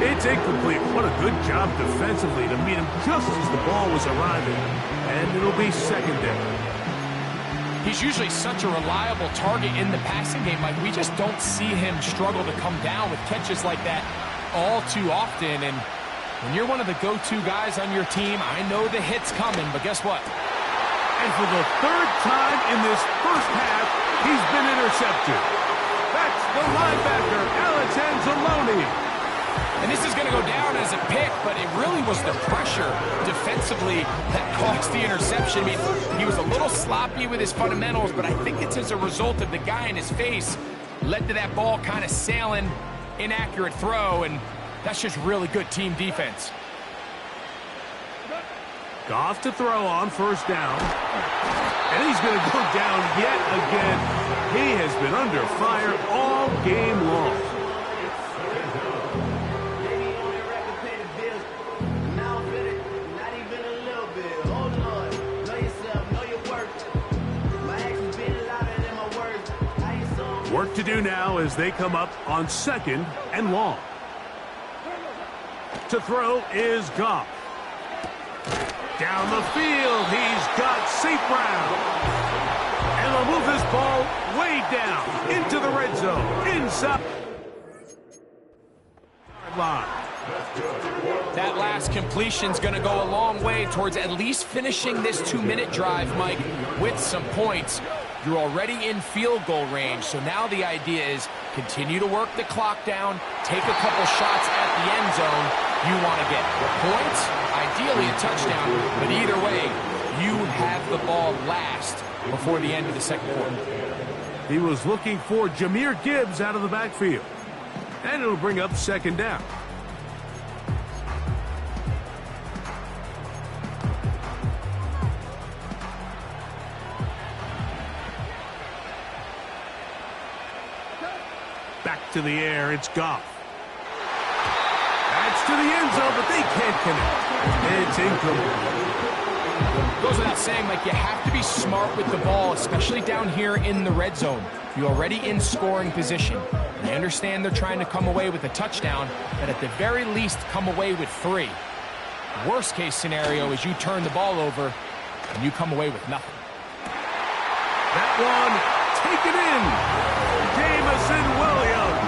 S2: It's incomplete. What a good job defensively to meet him just as the ball was arriving. And it'll be second down.
S3: He's usually such a reliable target in the passing game. Like, we just don't see him struggle to come down with catches like that all too often. And when you're one of the go-to guys on your team, I know the hit's coming, but guess what?
S2: And for the third time in this first half, he's been intercepted. That's the linebacker, Alex Anzalone.
S3: And this is going to go down as a pick, but it really was the pressure defensively that caused the interception. I mean, he was a little sloppy with his fundamentals, but I think it's as a result of the guy in his face led to that ball kind of sailing, inaccurate throw, and that's just really good team defense.
S2: Goff to throw on first down. And he's going to go down yet again. He has been under fire all game long. Work to do now as they come up on second and long. To throw is Goff. Down the field, he's got St. Brown. And they'll move this ball way down into the red zone. Inside.
S3: That last completion's going to go a long way towards at least finishing this 2-minute drive, Mike, with some points. You're already in field goal range, so now the idea is continue to work the clock down, take a couple shots at the end zone. You want to get points, ideally a touchdown, but either way, you have the ball last before the end of the second quarter.
S2: He was looking for Jahmyr Gibbs out of the backfield, and it'll bring up second down. Back to the air, it's Goff. That's to the end zone, but they can't connect. It's incomplete.
S3: Goes without saying, Mike, you have to be smart with the ball, especially down here in the red zone. You're already in scoring position. And I understand they're trying to come away with a touchdown, but at the very least, come away with 3. Worst case scenario is you turn the ball over and you come away with nothing.
S2: That one taken in. Jameson Williams.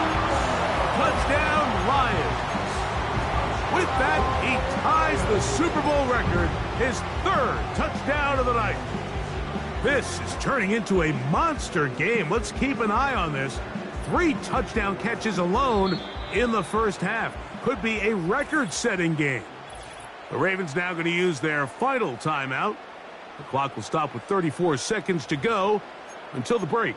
S2: Touchdown, Lions. With that, he ties the Super Bowl record, his 3rd touchdown of the night. This is turning into a monster game. Let's keep an eye on this. 3 touchdown catches alone in the first half. Could be a record-setting game. The Ravens now going to use their final timeout. The clock will stop with 34 seconds to go until the break.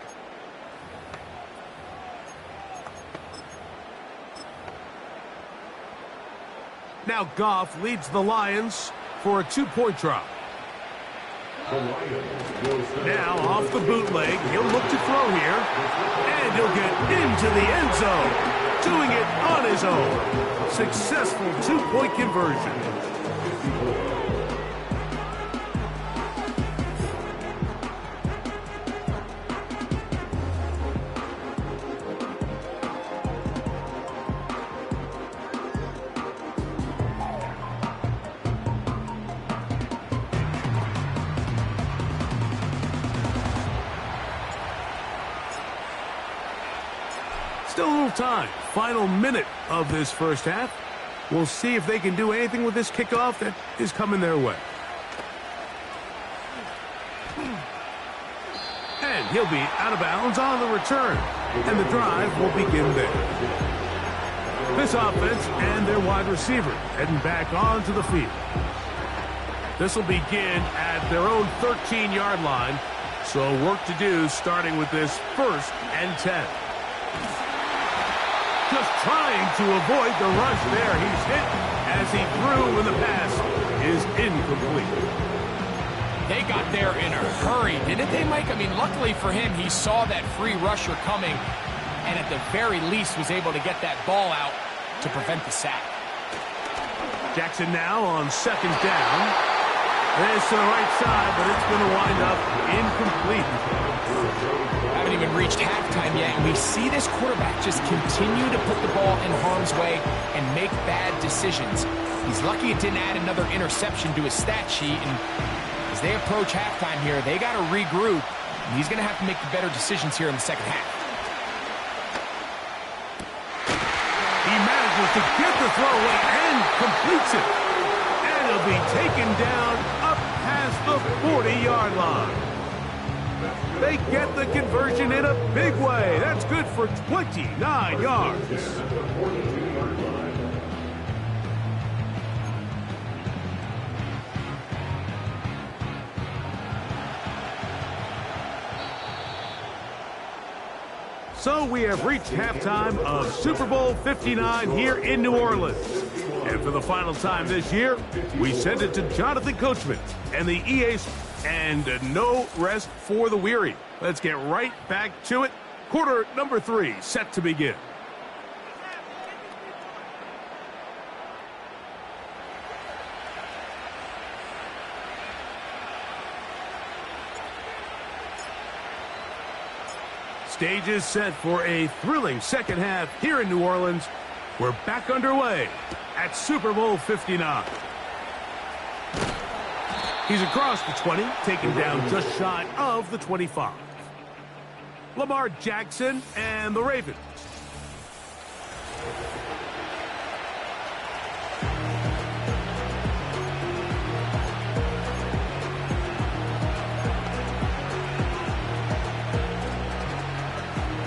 S2: Now Goff leads the Lions for a 2-point try. Now off the bootleg, he'll look to throw here, and he'll get into the end zone, doing it on his own. Successful two-point conversion. Still a little time. Final minute of this first half. We'll see if they can do anything with this kickoff that is coming their way. And he'll be out of bounds on the return. And the drive will begin there. This offense and their wide receiver heading back onto the field. This will begin at their own 13-yard line. So work to do starting with this 1st and 10. Just trying to avoid the rush there. He's hit as he threw when the pass is incomplete.
S3: They got there in a hurry, didn't they, Mike? I mean, luckily for him, he saw that free rusher coming and at the very least was able to get that ball out to prevent the sack.
S2: Jackson now on 2nd down. This to the right side, but it's going to wind up incomplete.
S3: Haven't even reached halftime yet, and we see this quarterback just continue to put the ball in harm's way and make bad decisions. He's lucky it didn't add another interception to his stat sheet, and as they approach halftime here, they got to regroup, and he's going to have to make the better decisions here in the second half.
S2: He manages to get the throw away and completes it. And he'll be taken down up past the 40-yard line. They get the conversion in a big way. That's good for 29 yards. So we have reached halftime of Super Bowl 59 here in New Orleans. And for the final time this year, we send it to Jonathan Coachman and the EA, and no rest for the weary. Let's get right back to it. Quarter number 3 set to begin. Stage is set for a thrilling second half here in New Orleans. We're back underway at Super Bowl 59. He's across the 20, taken down just shy of the 25. Lamar Jackson and the Ravens.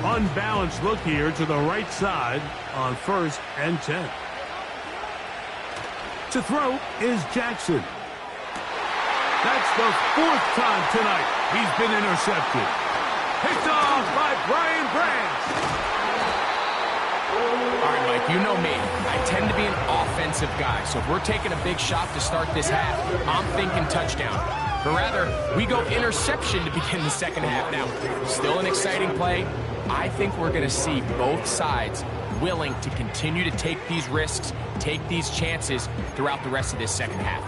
S2: Unbalanced look here to the right side on 1st and 10. To throw is Jackson. That's the 4th time tonight he's been intercepted. Picked off by Brian Branch.
S3: All right, Mike, you know me. I tend to be an offensive guy, so if we're taking a big shot to start this half, I'm thinking touchdown. But rather, we go interception to begin the second half. Now, still an exciting play. I think we're going to see both sides willing to continue to take these risks, take these chances throughout the rest of this second half.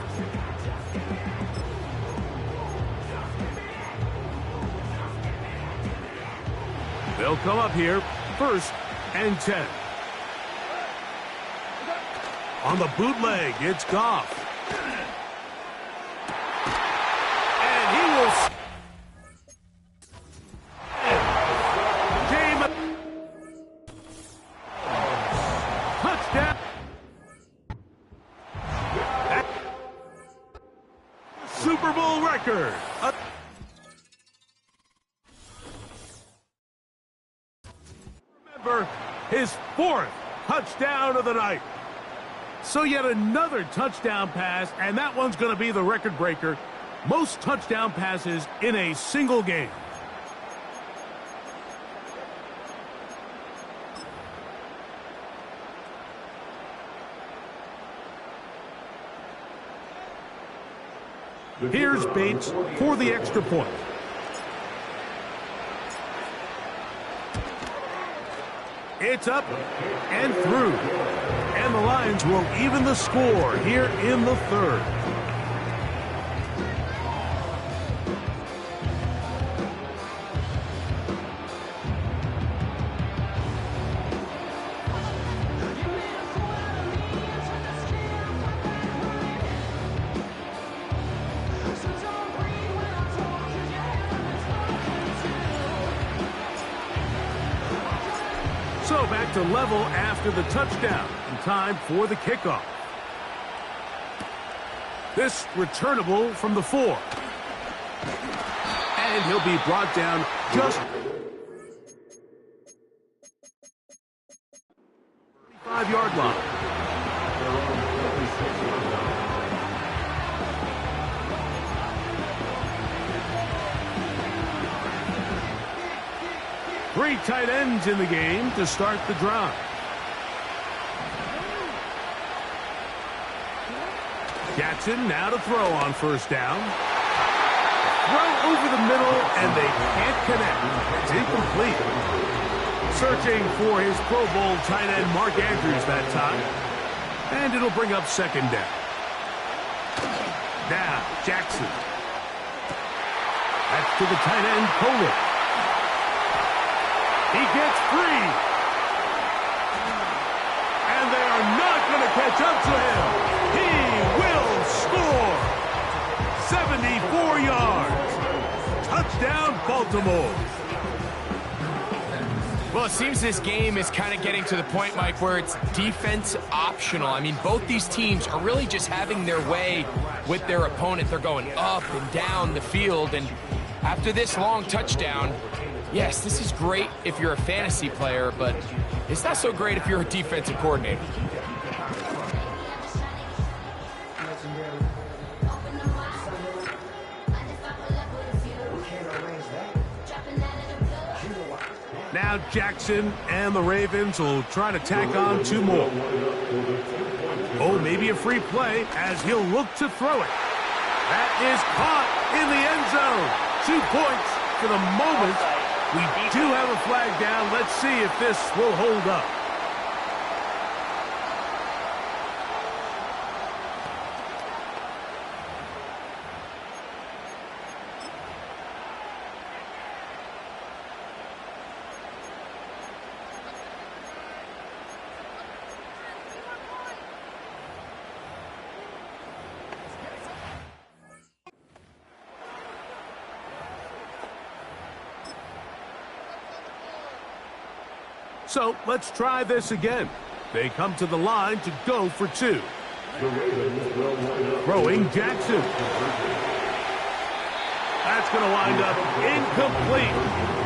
S2: They'll come up here, 1st and 10. On the bootleg, it's Goff. And he will... Touchdown. Super Bowl record. Remember, his 4th touchdown of the night. So yet another touchdown pass, and that one's going to be the record breaker. Most touchdown passes in a single game. Here's Bates for the extra point. It's up and through. And the Lions will even the score here in the third. So back to level after the touchdown. And time for the kickoff. This returnable from the 4. And he'll be brought down just 5-yard line. Three tight ends in the game to start the drive. Jackson now to throw on first down. Throw over the middle, and they can't connect. It's incomplete. Searching for his Pro Bowl tight end Mark Andrews that time. And it'll bring up second down. Now, Jackson. That's to the tight end, Kohler. He gets free. And they are not going to catch up to him. He will score. 74 yards. Touchdown, Baltimore.
S3: Well, it seems this game is kind of getting to the point, Mike, where it's defense optional. I mean, both these teams are really just having their way with their opponent. They're going up and down the field. And after this long touchdown, yes, this is great if you're a fantasy player, but it's not so great if you're a defensive coordinator.
S2: Now Jackson and the Ravens will try to tack on 2 more. Oh, maybe a free play as he'll look to throw it. That is caught in the end zone. 2 points for the moment. We do have a flag down. Let's see if this will hold up. So let's try this again. They come to the line to go for 2. Throwing Jackson. That's going to wind up incomplete.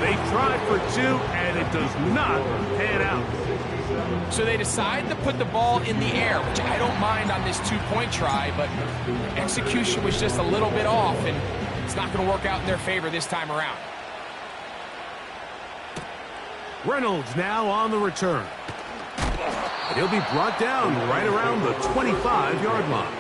S2: They tried for 2, and it does not pan out.
S3: So they decide to put the ball in the air, which I don't mind on this 2-point try, but execution was just a little bit off, and it's not going to work out in their favor this time around.
S2: Reynolds now on the return. And he'll be brought down right around the 25-yard line.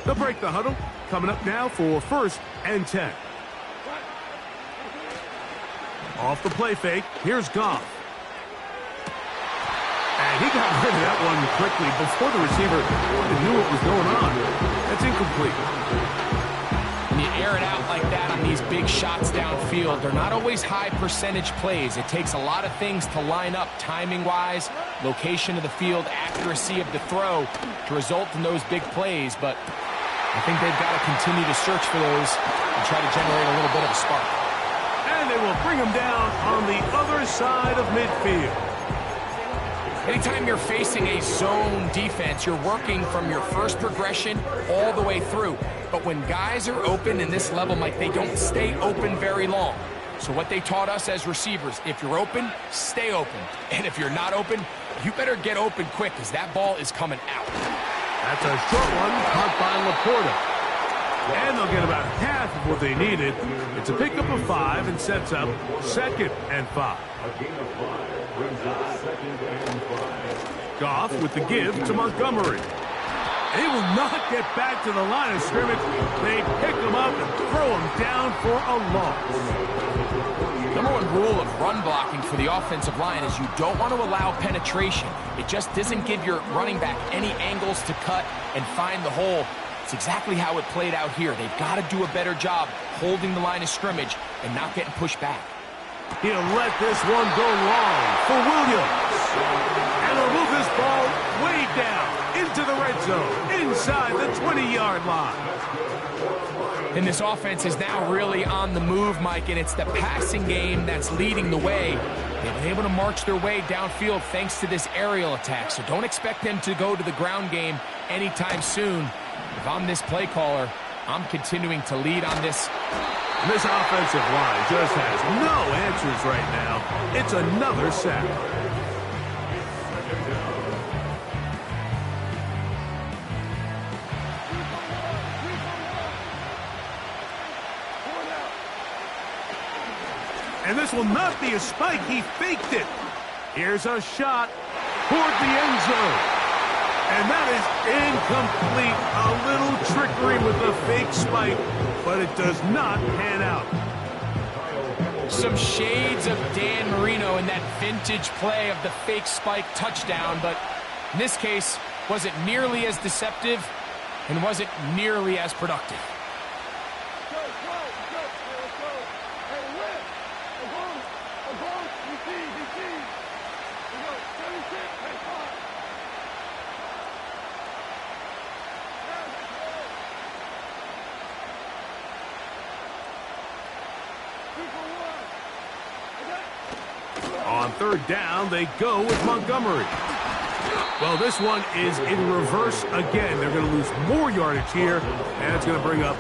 S2: They'll break the huddle. Coming up now for 1st and 10. Off the play fake, here's Goff. And he got rid of that one quickly before the receiver knew what was going on. That's incomplete.
S3: When you air it out like that on these big shots downfield, they're not always high percentage plays. It takes a lot of things to line up timing-wise, location of the field, accuracy of the throw to result in those big plays. But I think they've got to continue to search for those and try to generate a little bit of a spark.
S2: And they will bring him down on the other side of midfield.
S3: Anytime you're facing a zone defense, you're working from your first progression all the way through. But when guys are open in this level, Mike, they don't stay open very long. So what they taught us as receivers, if you're open, stay open. And if you're not open, you better get open quick because that ball is coming out.
S2: That's a short one, caught by Laporta. And they'll get about half of what they needed. It's a pickup of 5 and sets up 2nd and 5. Goff with the give to Montgomery. They will not get back to the line of scrimmage. They pick him up and throw him down for a loss.
S3: Number one rule of run blocking for the offensive line is you don't want to allow penetration. It just doesn't give your running back any angles to cut and find the hole. It's exactly how it played out here. They've got to do a better job holding the line of scrimmage and not getting pushed back.
S2: He'll let this one go long for Williams. And he'll move this ball way down into the red zone, inside the 20-yard line.
S3: And this offense is now really on the move, Mike, and it's the passing game that's leading the way. They've been able to march their way downfield thanks to this aerial attack, so don't expect them to go to the ground game anytime soon. If I'm this play caller, I'm continuing to lead on this.
S2: This offensive line just has no answers right now. It's another sack. And this will not be a spike. He faked it. Here's a shot toward the end zone. And that is incomplete. A little trickery with the fake spike, but it does not pan out.
S3: Some shades of Dan Marino in that vintage play of the fake spike touchdown, but in this case, wasn't nearly as deceptive and wasn't nearly as productive.
S2: On 3rd down, they go with Montgomery. Well, this one is in reverse again. They're going to lose more yardage here, and it's going to bring up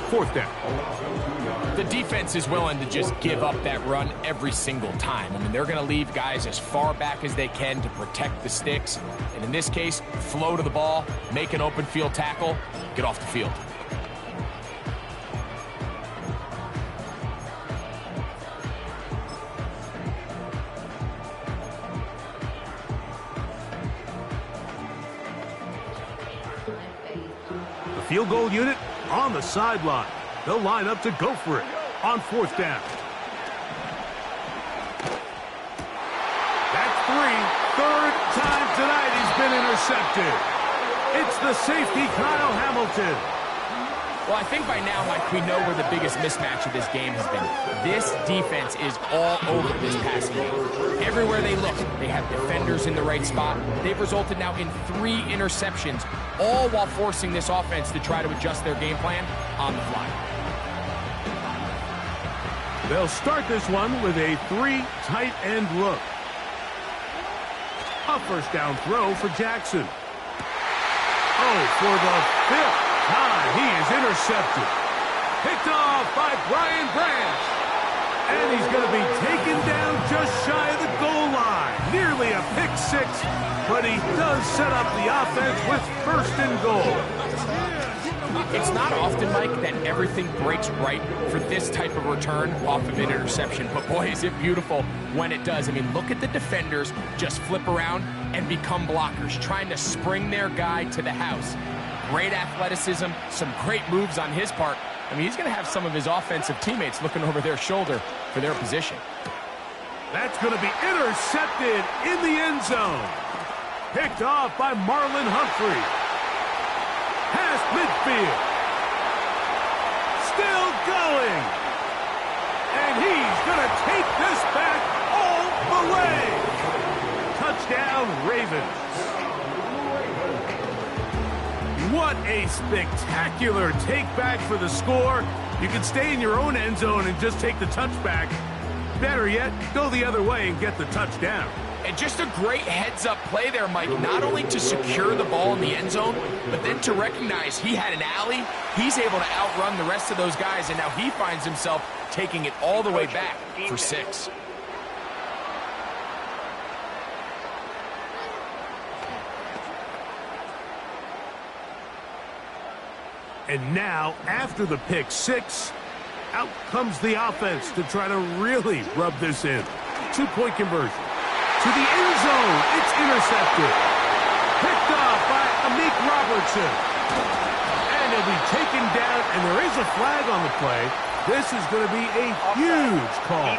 S2: 4th down.
S3: The defense is willing to just give up that run every single time. I mean, they're going to leave guys as far back as they can to protect the sticks. And in this case, flow to the ball, make an open field tackle, get off the field.
S2: Field goal unit on the sideline. They'll line up to go for it on 4th down. That's 3rd time tonight he's been intercepted. It's the safety, Kyle Hamilton.
S3: Well, I think by now, Mike, we know where the biggest mismatch of this game has been. This defense is all over this passing game. Everywhere they look, they have defenders in the right spot. They've resulted now in 3 interceptions, all while forcing this offense to try to adjust their game plan on the fly.
S2: They'll start this one with a 3 tight end look. A 1st down throw for Jackson. Oh, for the 5th time, he is intercepted. Picked off by Brian Branch. And he's going to be taken down just shy of the goal line. Nearly a pick 6, but he does set up the offense with 1st and goal.
S3: It's not often, Mike, that everything breaks right for this type of return off of an interception. But boy, is it beautiful when it does. I mean, look at the defenders just flip around and become blockers, trying to spring their guy to the house. Great athleticism, some great moves on his part. I mean, he's going to have some of his offensive teammates looking over their shoulder for their position.
S2: That's going to be intercepted in the end zone. Picked off by Marlon Humphrey. Past midfield. Still going. And he's going to take this back all the way. Touchdown, Ravens. What a spectacular take-back for the score. You can stay in your own end zone and just take the touchback. Better yet, go the other way and get the touchdown.
S3: And just a great heads-up play there, Mike, not only to secure the ball in the end zone, but then to recognize he had an alley. He's able to outrun the rest of those guys, and now he finds himself taking it all the way back for 6.
S2: And now, after the pick 6, out comes the offense to try to really rub this in. 2-point conversion. To the end zone, it's intercepted. Picked off by Amik Robertson. And he'll be taken down, and there is a flag on the play. This is going to be a huge call.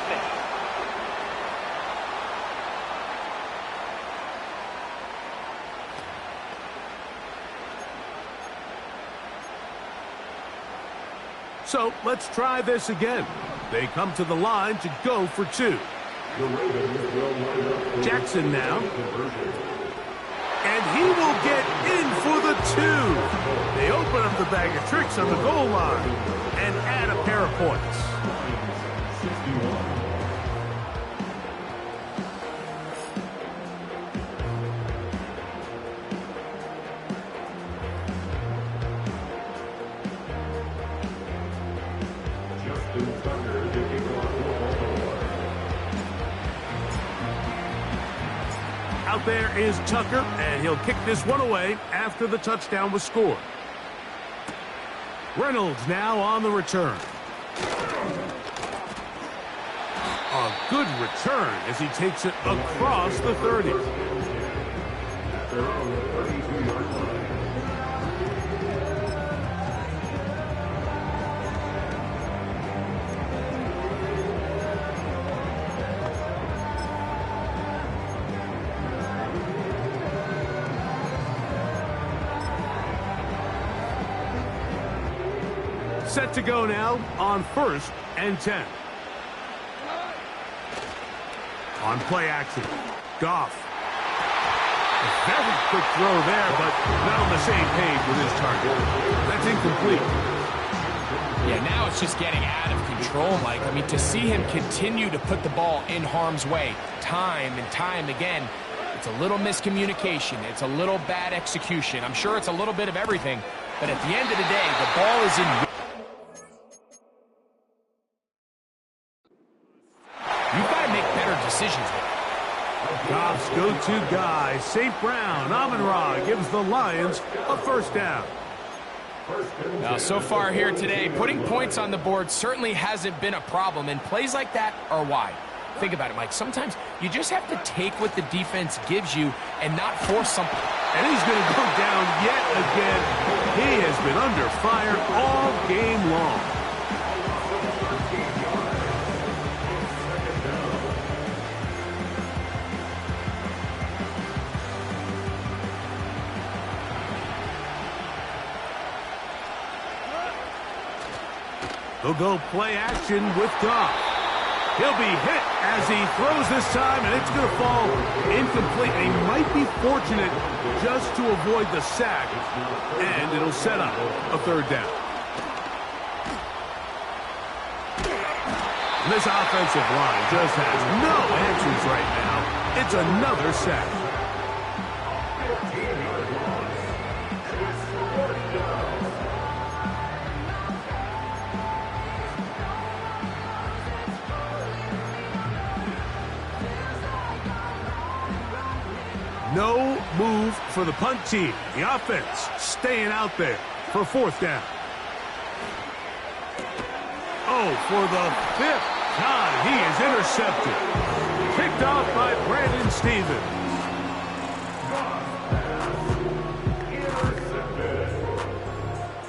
S2: So let's try this again. They come to the line to go for 2. Jackson now. And he will get in for the 2. They open up the bag of tricks on the goal line and add a pair of points. Out there is Tucker, and he'll kick this one away after the touchdown was scored. Reynolds now on the return. A good return as he takes it across the 30. Set to go now on 1st and 10. On play action, Goff. A very quick throw there, but not on the same page with his target. That's incomplete.
S3: Yeah, now it's just getting out of control, Mike. I mean, to see him continue to put the ball in harm's way time and time again, it's a little miscommunication. It's a little bad execution. I'm sure it's a little bit of everything, but at the end of the day, the ball is in... You've got to make better decisions here.
S2: Goff's go-to guy, St. Brown. Amon-Ra gives the Lions a 1st down.
S3: Now, so far here today, putting points on the board certainly hasn't been a problem, and plays like that are why. Think about it, Mike. Sometimes you just have to take what the defense gives you and not force something.
S2: And he's going to go down yet again. He has been under fire all game long. He'll go play action with Goff. He'll be hit as he throws this time, and it's going to fall incomplete. He might be fortunate just to avoid the sack, and it'll set up a 3rd down. This offensive line just has no answers right now. It's another sack. No move for the punt team. The offense staying out there for 4th down. Oh, for the 5th time, he is intercepted. Picked off by Brandon Stevens.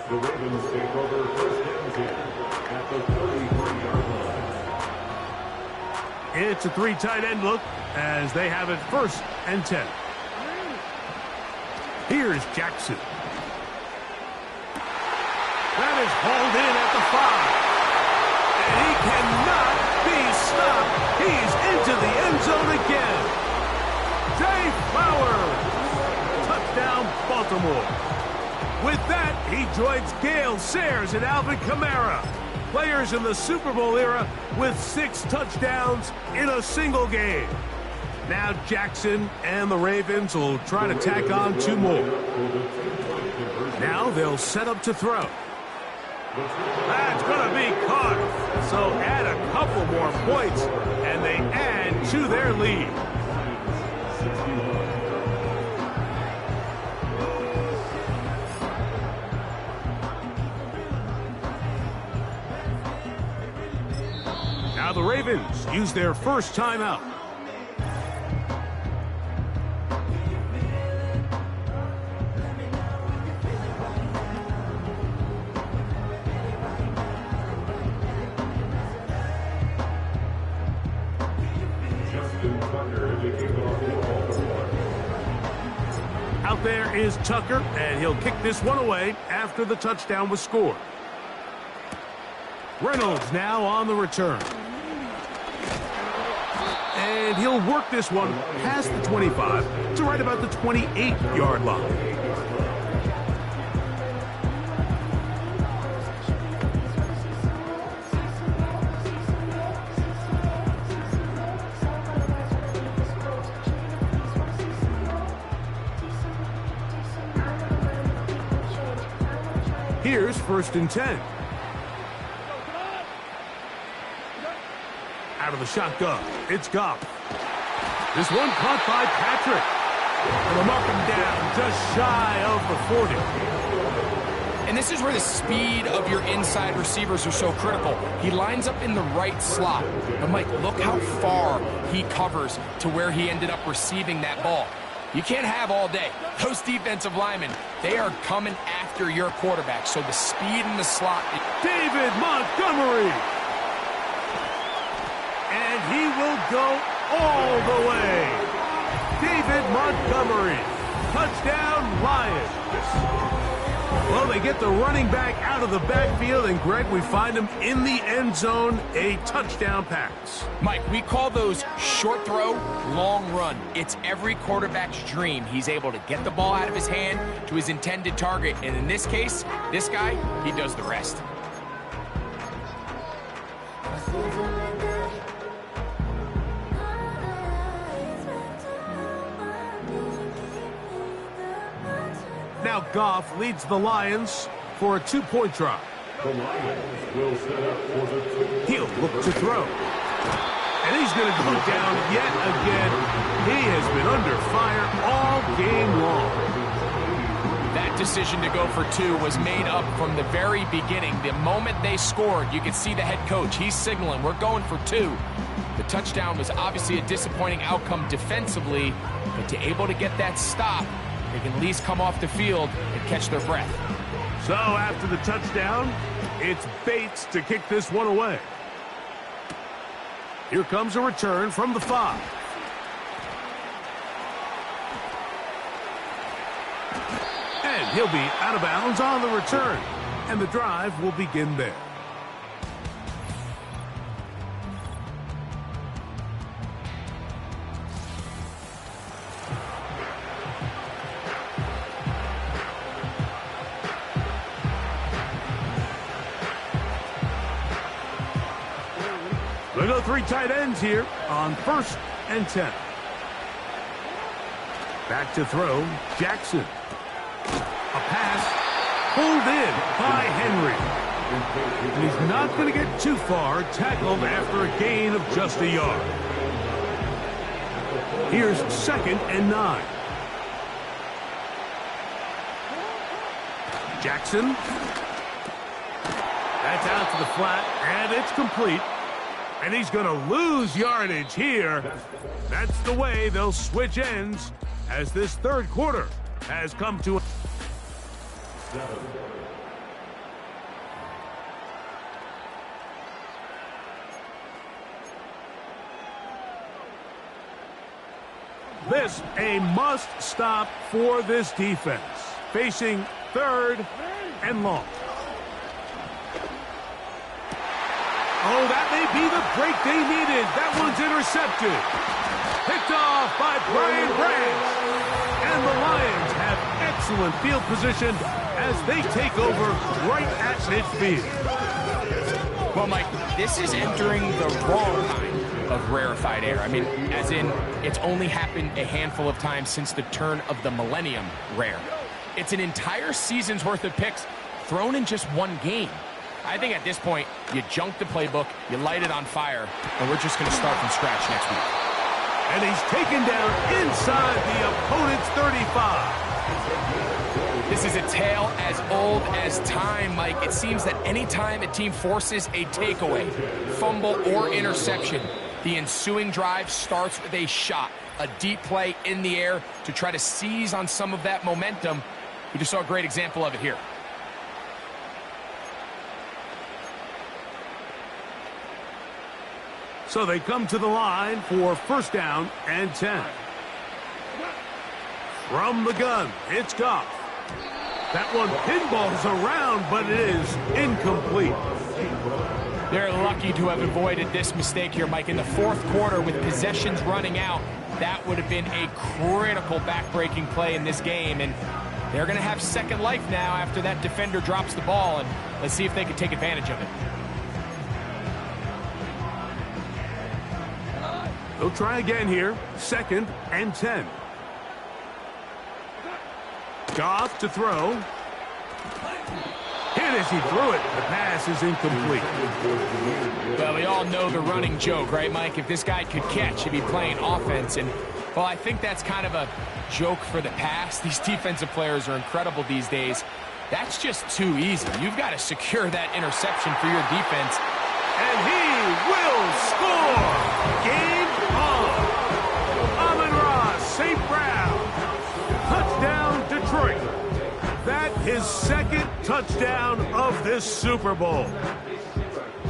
S5: The Ravens take over 1st and 10 at the 33-yard line.
S2: It's a 3 tight end look as they have it 1st and 10. Here's Jackson. That is hauled in at the 5. And he cannot be stopped. He's into the end zone again. Zay Flowers. Touchdown, Baltimore. With that, he joins Gale Sayers and Alvin Kamara, players in the Super Bowl era with 6 touchdowns in a single game. Now Jackson and the Ravens will try to tack on 2 more. Now they'll set up to throw. That's going to be caught. So add a couple more points, and they add to their lead. Now the Ravens use their first timeout. Out there is Tucker, and he'll kick this one away after the touchdown was scored. Reynolds now on the return. And he'll work this one past the 25 to right about the 28-yard line. Here's 1st and 10. Out of the shotgun, it's Goff. This one caught by Patrick. From up and down, just shy of the 40.
S3: And this is where the speed of your inside receivers are so critical. He lines up in the right slot. But Mike, look how far he covers to where he ended up receiving that ball. You can't have all day. Those defensive linemen, they are coming after your quarterback. So the speed in the slot.
S2: David Montgomery. And he will go all the way. David Montgomery. Touchdown, Lions. Well, they get the running back out of the backfield, and Greg, we find him in the end zone, a touchdown pass.
S3: Mike, we call those short throw, long run. It's every quarterback's dream. He's able to get the ball out of his hand to his intended target, and in this case, this guy, he does the rest.
S2: Now Goff leads the Lions for a 2-point try.
S5: The Lions will set up for the 2.
S2: He'll look to throw. And he's going to go down yet again. He has been under fire all game long.
S3: That decision to go for 2 was made up from the very beginning. The moment they scored, you could see the head coach. He's signaling, we're going for 2. The touchdown was obviously a disappointing outcome defensively, but to able to get that stop, they can at least come off the field and catch their breath.
S2: So after the touchdown, it's Bates to kick this one away. Here comes a return from the 5. And he'll be out of bounds on the return. And the drive will begin there. We'll go 3 tight ends here on 1st and 10. Back to throw, Jackson. A pass pulled in by Henry. And he's not going to get too far, tackled after a gain of just a yard. Here's 2nd and 9. Jackson. That's out to the flat, and it's complete. And he's going to lose yardage here. That's the way they'll switch ends as this 3rd quarter has come to a... This a must stop for this defense. Facing 3rd and long. Oh, that may be the break they needed. That one's intercepted. Picked off by Brian Branch. And the Lions have excellent field position as they take over right at midfield.
S3: Well, Mike, this is entering the wrong time. of rarefied air. I mean, as in, it's only happened a handful of times since the turn of the millennium rare. It's an entire season's worth of picks thrown in just one game. I think at this point, you junk the playbook, you light it on fire, and we're just going to start from scratch next week.
S2: And he's taken down inside the opponent's 35.
S3: This is a tale as old as time, Mike. It seems that any time a team forces a takeaway, fumble, or interception, the ensuing drive starts with a shot, a deep play in the air to try to seize on some of that momentum. We just saw a great example of it here.
S2: So they come to the line for first down and 10. From the gun, it's Goff. That one pinballs around, but it is incomplete.
S3: They're lucky to have avoided this mistake here, Mike. In the fourth quarter, with possessions running out, that would have been a critical back-breaking play in this game, and they're going to have second life now after that defender drops the ball, and let's see if they can take advantage of it.
S2: They'll try again here. Second and 10. Goff to throw. Hit as he threw it. The pass is incomplete.
S3: Well, we all know the running joke, right, Mike? If this guy could catch, he'd be playing offense. And, well, I think that's kind of a joke for the past. These defensive players are incredible these days. That's just too easy. You've got to secure that interception for your defense.
S2: And he will score. Game on. Amon-Ra St. Brown. Touchdown, Detroit. That is second touchdown of this Super Bowl.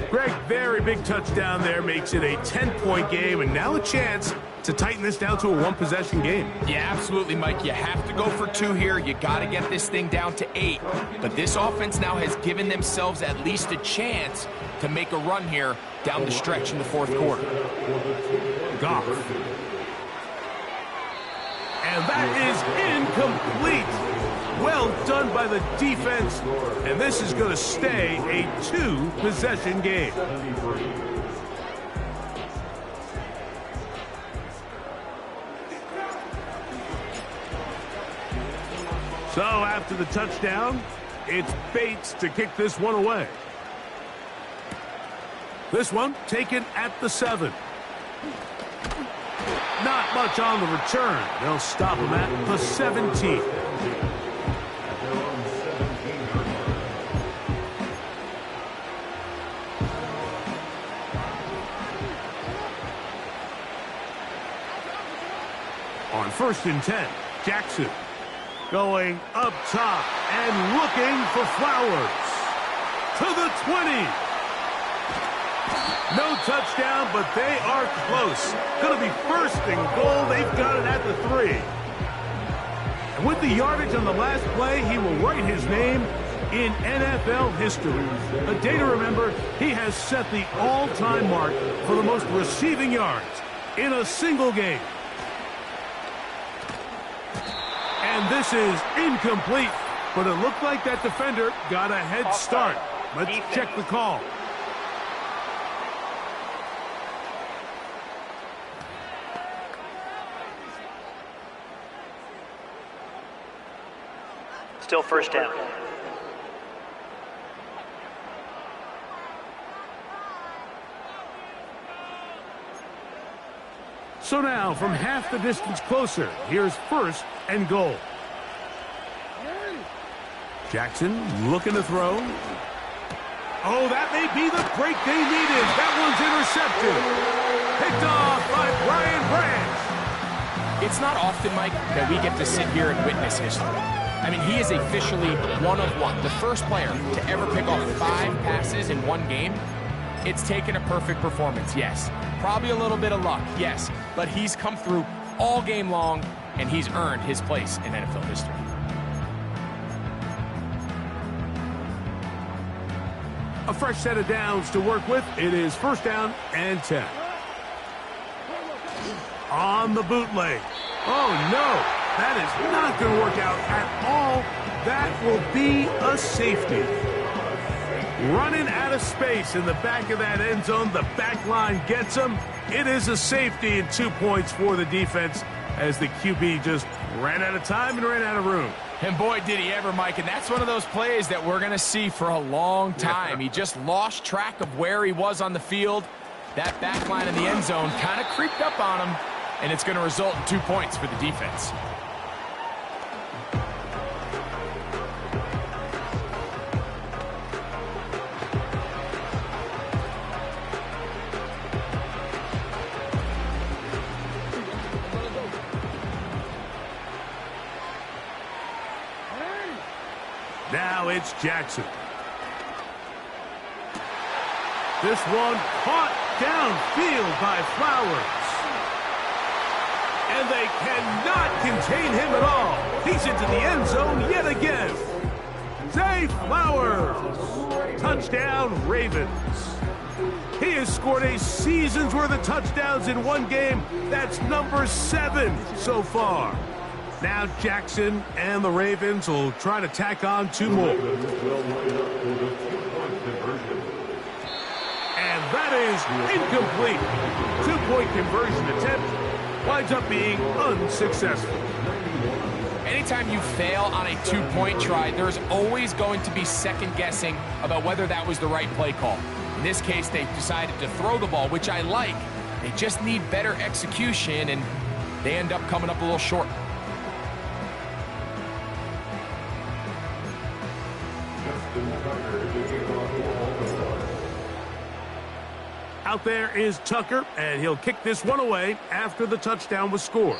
S2: Greg, very big touchdown there, makes it a 10-point game, and now a chance to tighten this down to a one-possession game.
S3: Yeah, absolutely, Mike. You have to go for 2 here. You got to get this thing down to 8. But this offense now has given themselves at least a chance to make a run here down the stretch in the fourth quarter.
S2: Goff. And that is incomplete. Well done by the defense. And this is going to stay a 2-possession game. So after the touchdown, it's Bates to kick this one away. This one taken at the 7. Not much on the return. They'll stop him at the 17. On first and 10, Jackson going up top and looking for Flowers. To the 20. No touchdown, but they are close. Going to be first and goal. They've got it at the 3. And with the yardage on the last play, he will write his name in NFL history. A day to remember, he has set the all-time mark for the most receiving yards in a single game. And this is incomplete, but it looked like that defender got a head start. Let's check the call.
S4: Still first down.
S2: So now, from half the distance closer, here's first and goal. Jackson looking to throw. Oh, that may be the break they needed. That one's intercepted. Picked off by Brian Branch.
S3: It's not often, Mike, that we get to sit here and witness history. I mean, he is officially one of one. The first player to ever pick off 5 passes in one game. It's taken a perfect performance, yes. Probably a little bit of luck, yes. But he's come through all game long, and he's earned his place in NFL history.
S2: A fresh set of downs to work with. It is first down and 10. On the bootleg. Oh, no. That is not going to work out at all. That will be a safety. Running out of space in the back of that end zone. The back line gets him. It is a safety and 2 points for the defense as the QB just ran out of time and ran out of room.
S3: And boy, did he ever, Mike. And that's one of those plays that we're going to see for a long time. He just lost track of where he was on the field. That back line in the end zone kind of creeped up on him, and it's going to result in 2 points for the defense.
S2: Now it's Jackson. This one caught downfield by Flowers. And they cannot contain him at all. He's into the end zone yet again. Zay Flowers. Touchdown, Ravens. He has scored a season's worth of touchdowns in one game. That's number 7 so far. Now Jackson and the Ravens will try to tack on 2 more. And that is incomplete. 2-point conversion attempt winds up being unsuccessful.
S3: Anytime you fail on a 2-point try, there's always going to be second guessing about whether that was the right play call. In this case, they decided to throw the ball, which I like. They just need better execution, and they end up coming up a little short.
S2: Out there is Tucker, and he'll kick this one away after the touchdown was scored.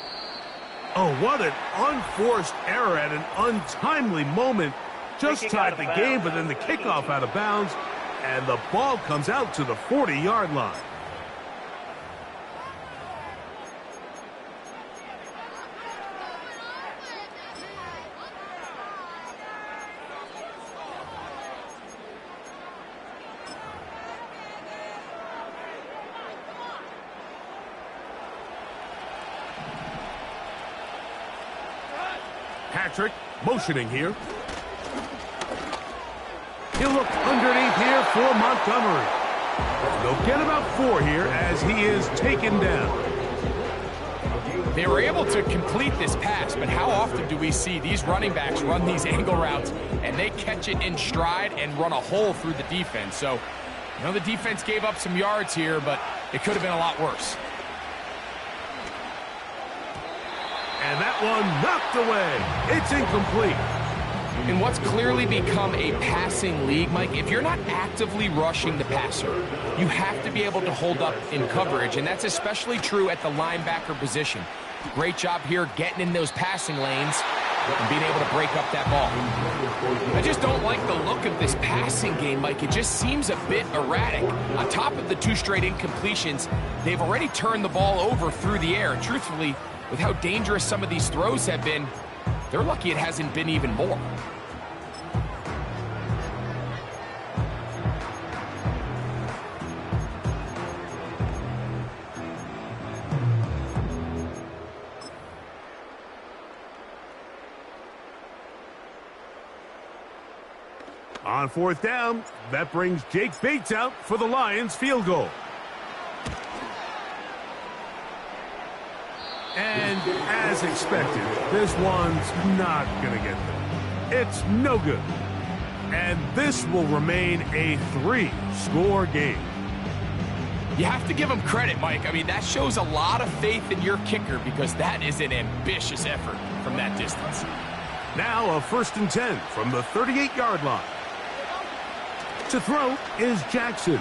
S2: Oh, what an unforced error at an untimely moment. Just tied the game, but then the kickoff out of bounds, and the ball comes out to the 40-yard line. Patrick motioning here. He'll look underneath here for Montgomery. They'll get about 4 here as he is taken down.
S3: They were able to complete this pass, but how often do we see these running backs run these angle routes and they catch it in stride and run a hole through the defense? So, you know, the defense gave up some yards here, but it could have been a lot worse.
S2: And that one knocked away. It's incomplete.
S3: In what's clearly become a passing league, Mike, if you're not actively rushing the passer, you have to be able to hold up in coverage, and that's especially true at the linebacker position. Great job here getting in those passing lanes and being able to break up that ball. I just don't like the look of this passing game, Mike. It just seems a bit erratic. On top of the 2 straight incompletions, they've already turned the ball over through the air. And truthfully, with how dangerous some of these throws have been, they're lucky it hasn't been even more.
S2: On 4th down, that brings Jake Bates out for the Lions field goal. And as expected, this one's not going to get there. It's no good. And this will remain a 3-score game.
S3: You have to give him credit, Mike. I mean, that shows a lot of faith in your kicker because that is an ambitious effort from that distance.
S2: Now a 1st and 10 from the 38-yard line. To throw is Jackson.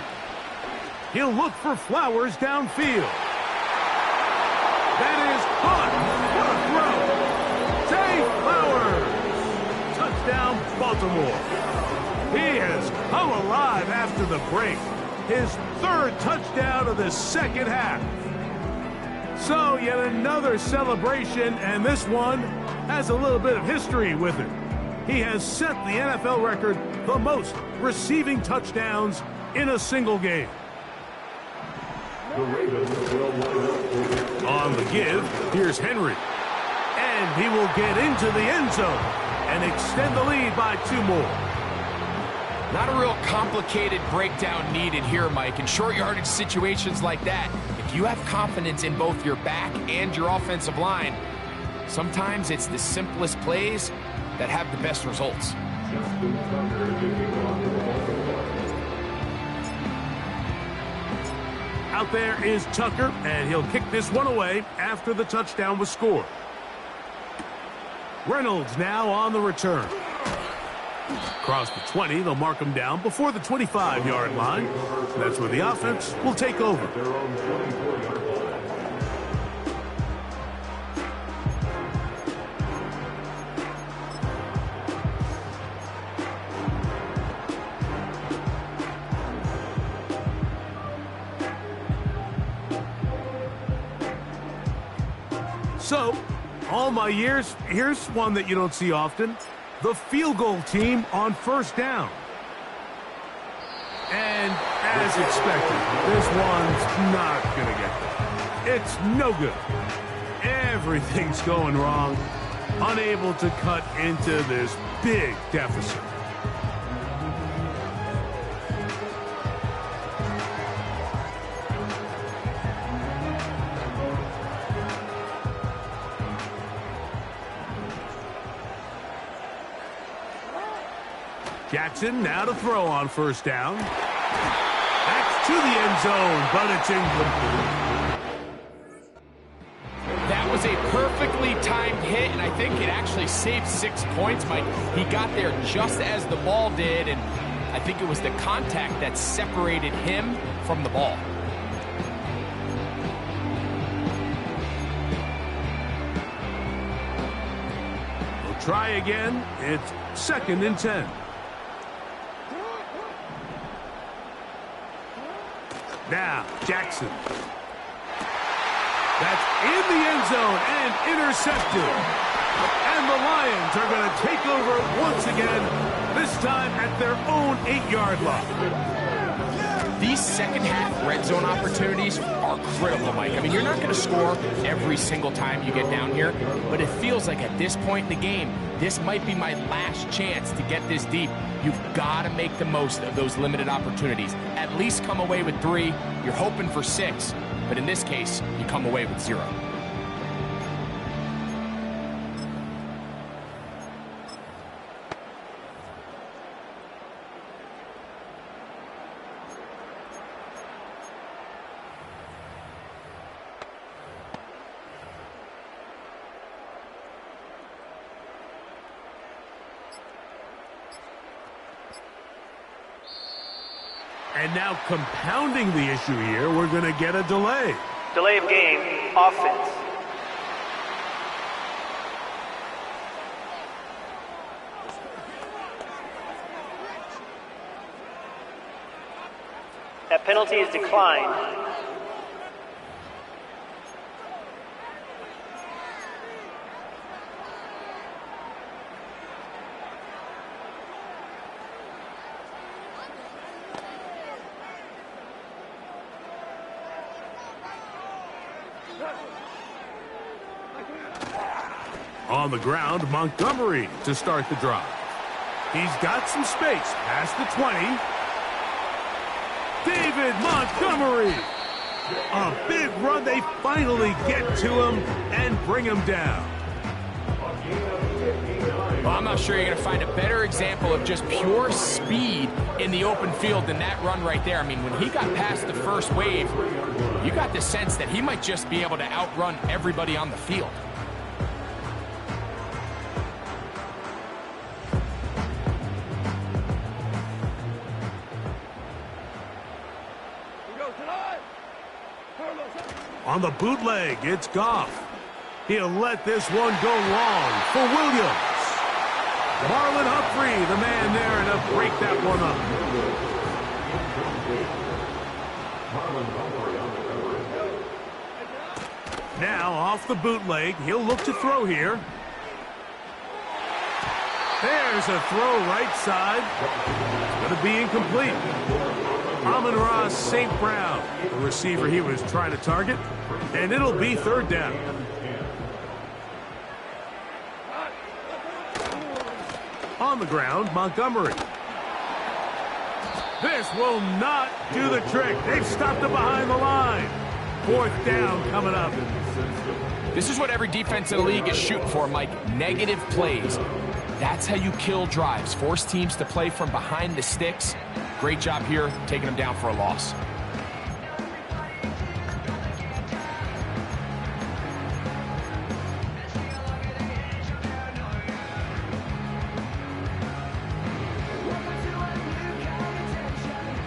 S2: He'll look for Flowers downfield. That is caught. What a throw. Zay Flowers. Touchdown, Baltimore. He has come alive after the break. His 3rd touchdown of the 2nd half. So yet another celebration, and this one has a little bit of history with it. He has set the NFL record the most receiving touchdowns in a single game. On the give, here's Henry. And he will get into the end zone and extend the lead by 2 more.
S3: Not a real complicated breakdown needed here, Mike. In short yardage situations like that, if you have confidence in both your back and your offensive line, sometimes it's the simplest plays that have the best results.
S2: Out there is Tucker, and he'll kick this one away after the touchdown was scored. Reynolds now on the return. Across the 20, they'll mark him down before the 25-yard line. That's where the offense will take over. So, all my years, here's one that you don't see often. The field goal team on first down. And as expected, this one's not going to get there. It's no good. Everything's going wrong. Unable to cut into this big deficit. Jackson now to throw on first down. That's to the end zone, but it's incomplete.
S3: That was a perfectly timed hit, and I think it actually saved 6 points, Mike. He got there just as the ball did, and I think it was the contact that separated him from the ball.
S2: We'll try again. It's 2nd and 10. Now, Jackson. That's in the end zone and intercepted. And the Lions are going to take over once again, this time at their own 8-yard line.
S3: These second-half red zone opportunities are critical, Mike. I mean, you're not going to score every single time you get down here, but it feels like at this point in the game, this might be my last chance to get this deep. You've got to make the most of those limited opportunities. At least come away with 3. You're hoping for 6, but in this case, you come away with 0.
S2: And now compounding the issue here, we're going to get a delay.
S4: Delay of game, offense. That penalty is declined.
S2: On the ground, Montgomery to start the drive. He's got some space past the 20. David Montgomery. A big run. They finally get to him and bring him down.
S3: Well, I'm not sure you're going to find a better example of just pure speed in the open field than that run right there. I mean, when he got past the first wave, you got the sense that he might just be able to outrun everybody on the field.
S2: On the bootleg, it's Goff. He'll let this one go long for Williams. Marlon Humphrey, the man there to break that one up. Now off the bootleg, he'll look to throw here. There's a throw right side. It's going to be incomplete. Amon-Ra St. Brown, the receiver he was trying to target, and it'll be 3rd down. On the ground, Montgomery. This will not do the trick. They've stopped it behind the line. 4th down coming up.
S3: This is what every defense in the league is shooting for, Mike. Negative plays. That's how you kill drives. Force teams to play from behind the sticks. Great job here, taking them down for a loss.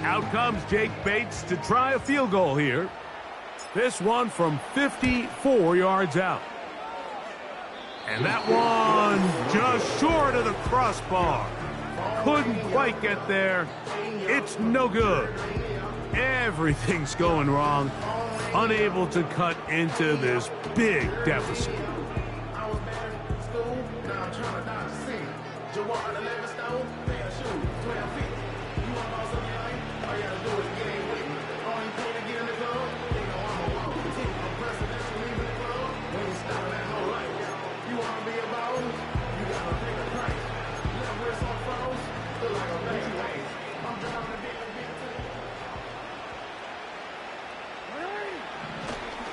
S2: Out comes Jake Bates to try a field goal here. This one from 54 yards out. And that one just short of the crossbar. Couldn't quite get there. It's no good. Everything's going wrong. Unable to cut into this big deficit.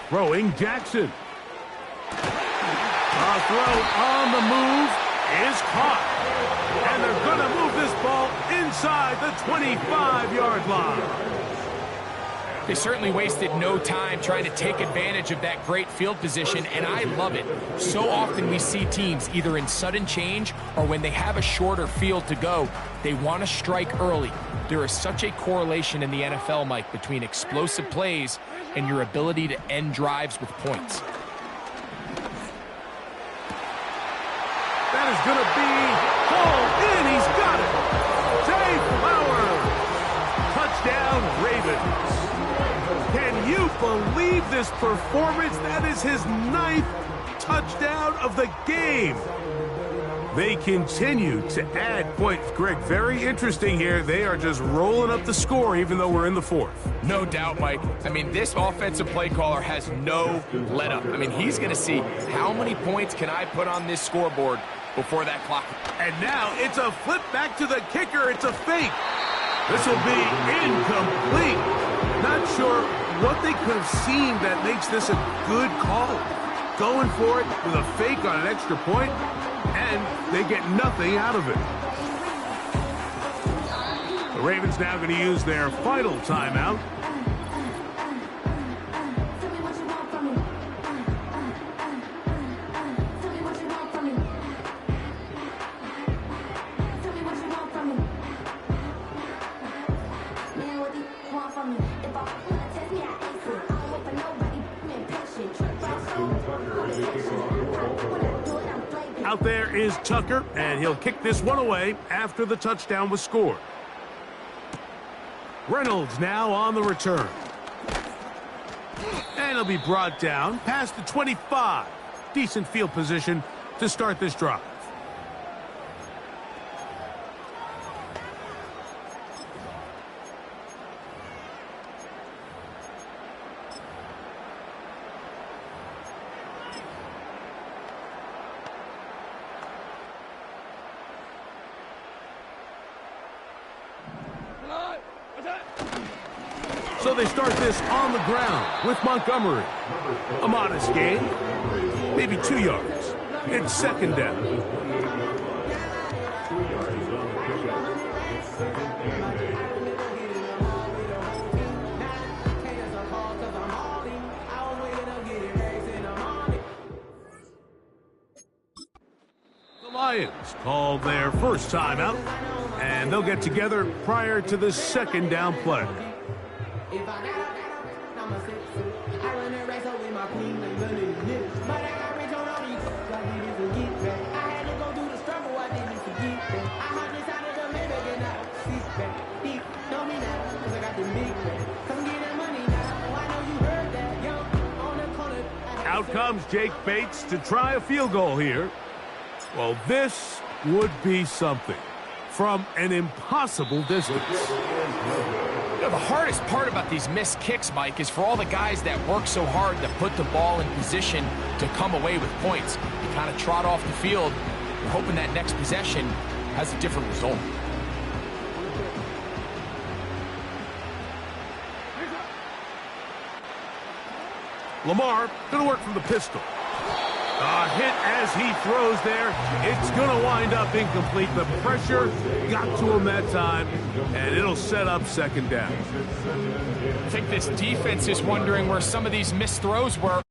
S2: Throwing Jackson. A throw on the move is caught. And they're going to move this ball inside the 25-yard line.
S3: They certainly wasted no time trying to take advantage of that great field position, and I love it. So often we see teams either in sudden change or when they have a shorter field to go, they want to strike early. There is such a correlation in the NFL, Mike, between explosive plays and your ability to end drives with points.
S2: That is going to be hauled in. He's got it. Zay Flowers. Touchdown, Ravens. Can you believe this performance? That is his 9th touchdown of the game. They continue to add points. Greg, very interesting here. They are just rolling up the score even though we're in the 4th.
S3: No doubt, Mike. I mean, this offensive play caller has no let up. I mean, he's going to see how many points can I put on this scoreboard before that clock.
S2: And now it's a flip back to the kicker. It's a fake. This will be incomplete. Not sure what they could have seen that makes this a good call. Going for it with a fake on an extra point, and they get nothing out of it. The Ravens now going to use their final timeout. Out there is Tucker, and he'll kick this one away after the touchdown was scored. Reynolds now on the return. And he'll be brought down past the 25. Decent field position to start this drive. So they start this on the ground with Montgomery. A modest gain, maybe 2 yards. It's 2nd down. The Lions called their first timeout, and they'll get together prior to the 2nd down play. Out comes Jake Bates to try a field goal here. Well, this would be something from an impossible distance.
S3: You know, the hardest part about these missed kicks, Mike, is for all the guys that work so hard to put the ball in position to come away with points. You kind of trot off the field, you're hoping that next possession has a different result.
S2: Lamar going to work from the pistol. A hit as he throws there. It's going to wind up incomplete. The pressure got to him that time, and it'll set up second down.
S3: I think this defense is wondering where some of these missed throws were.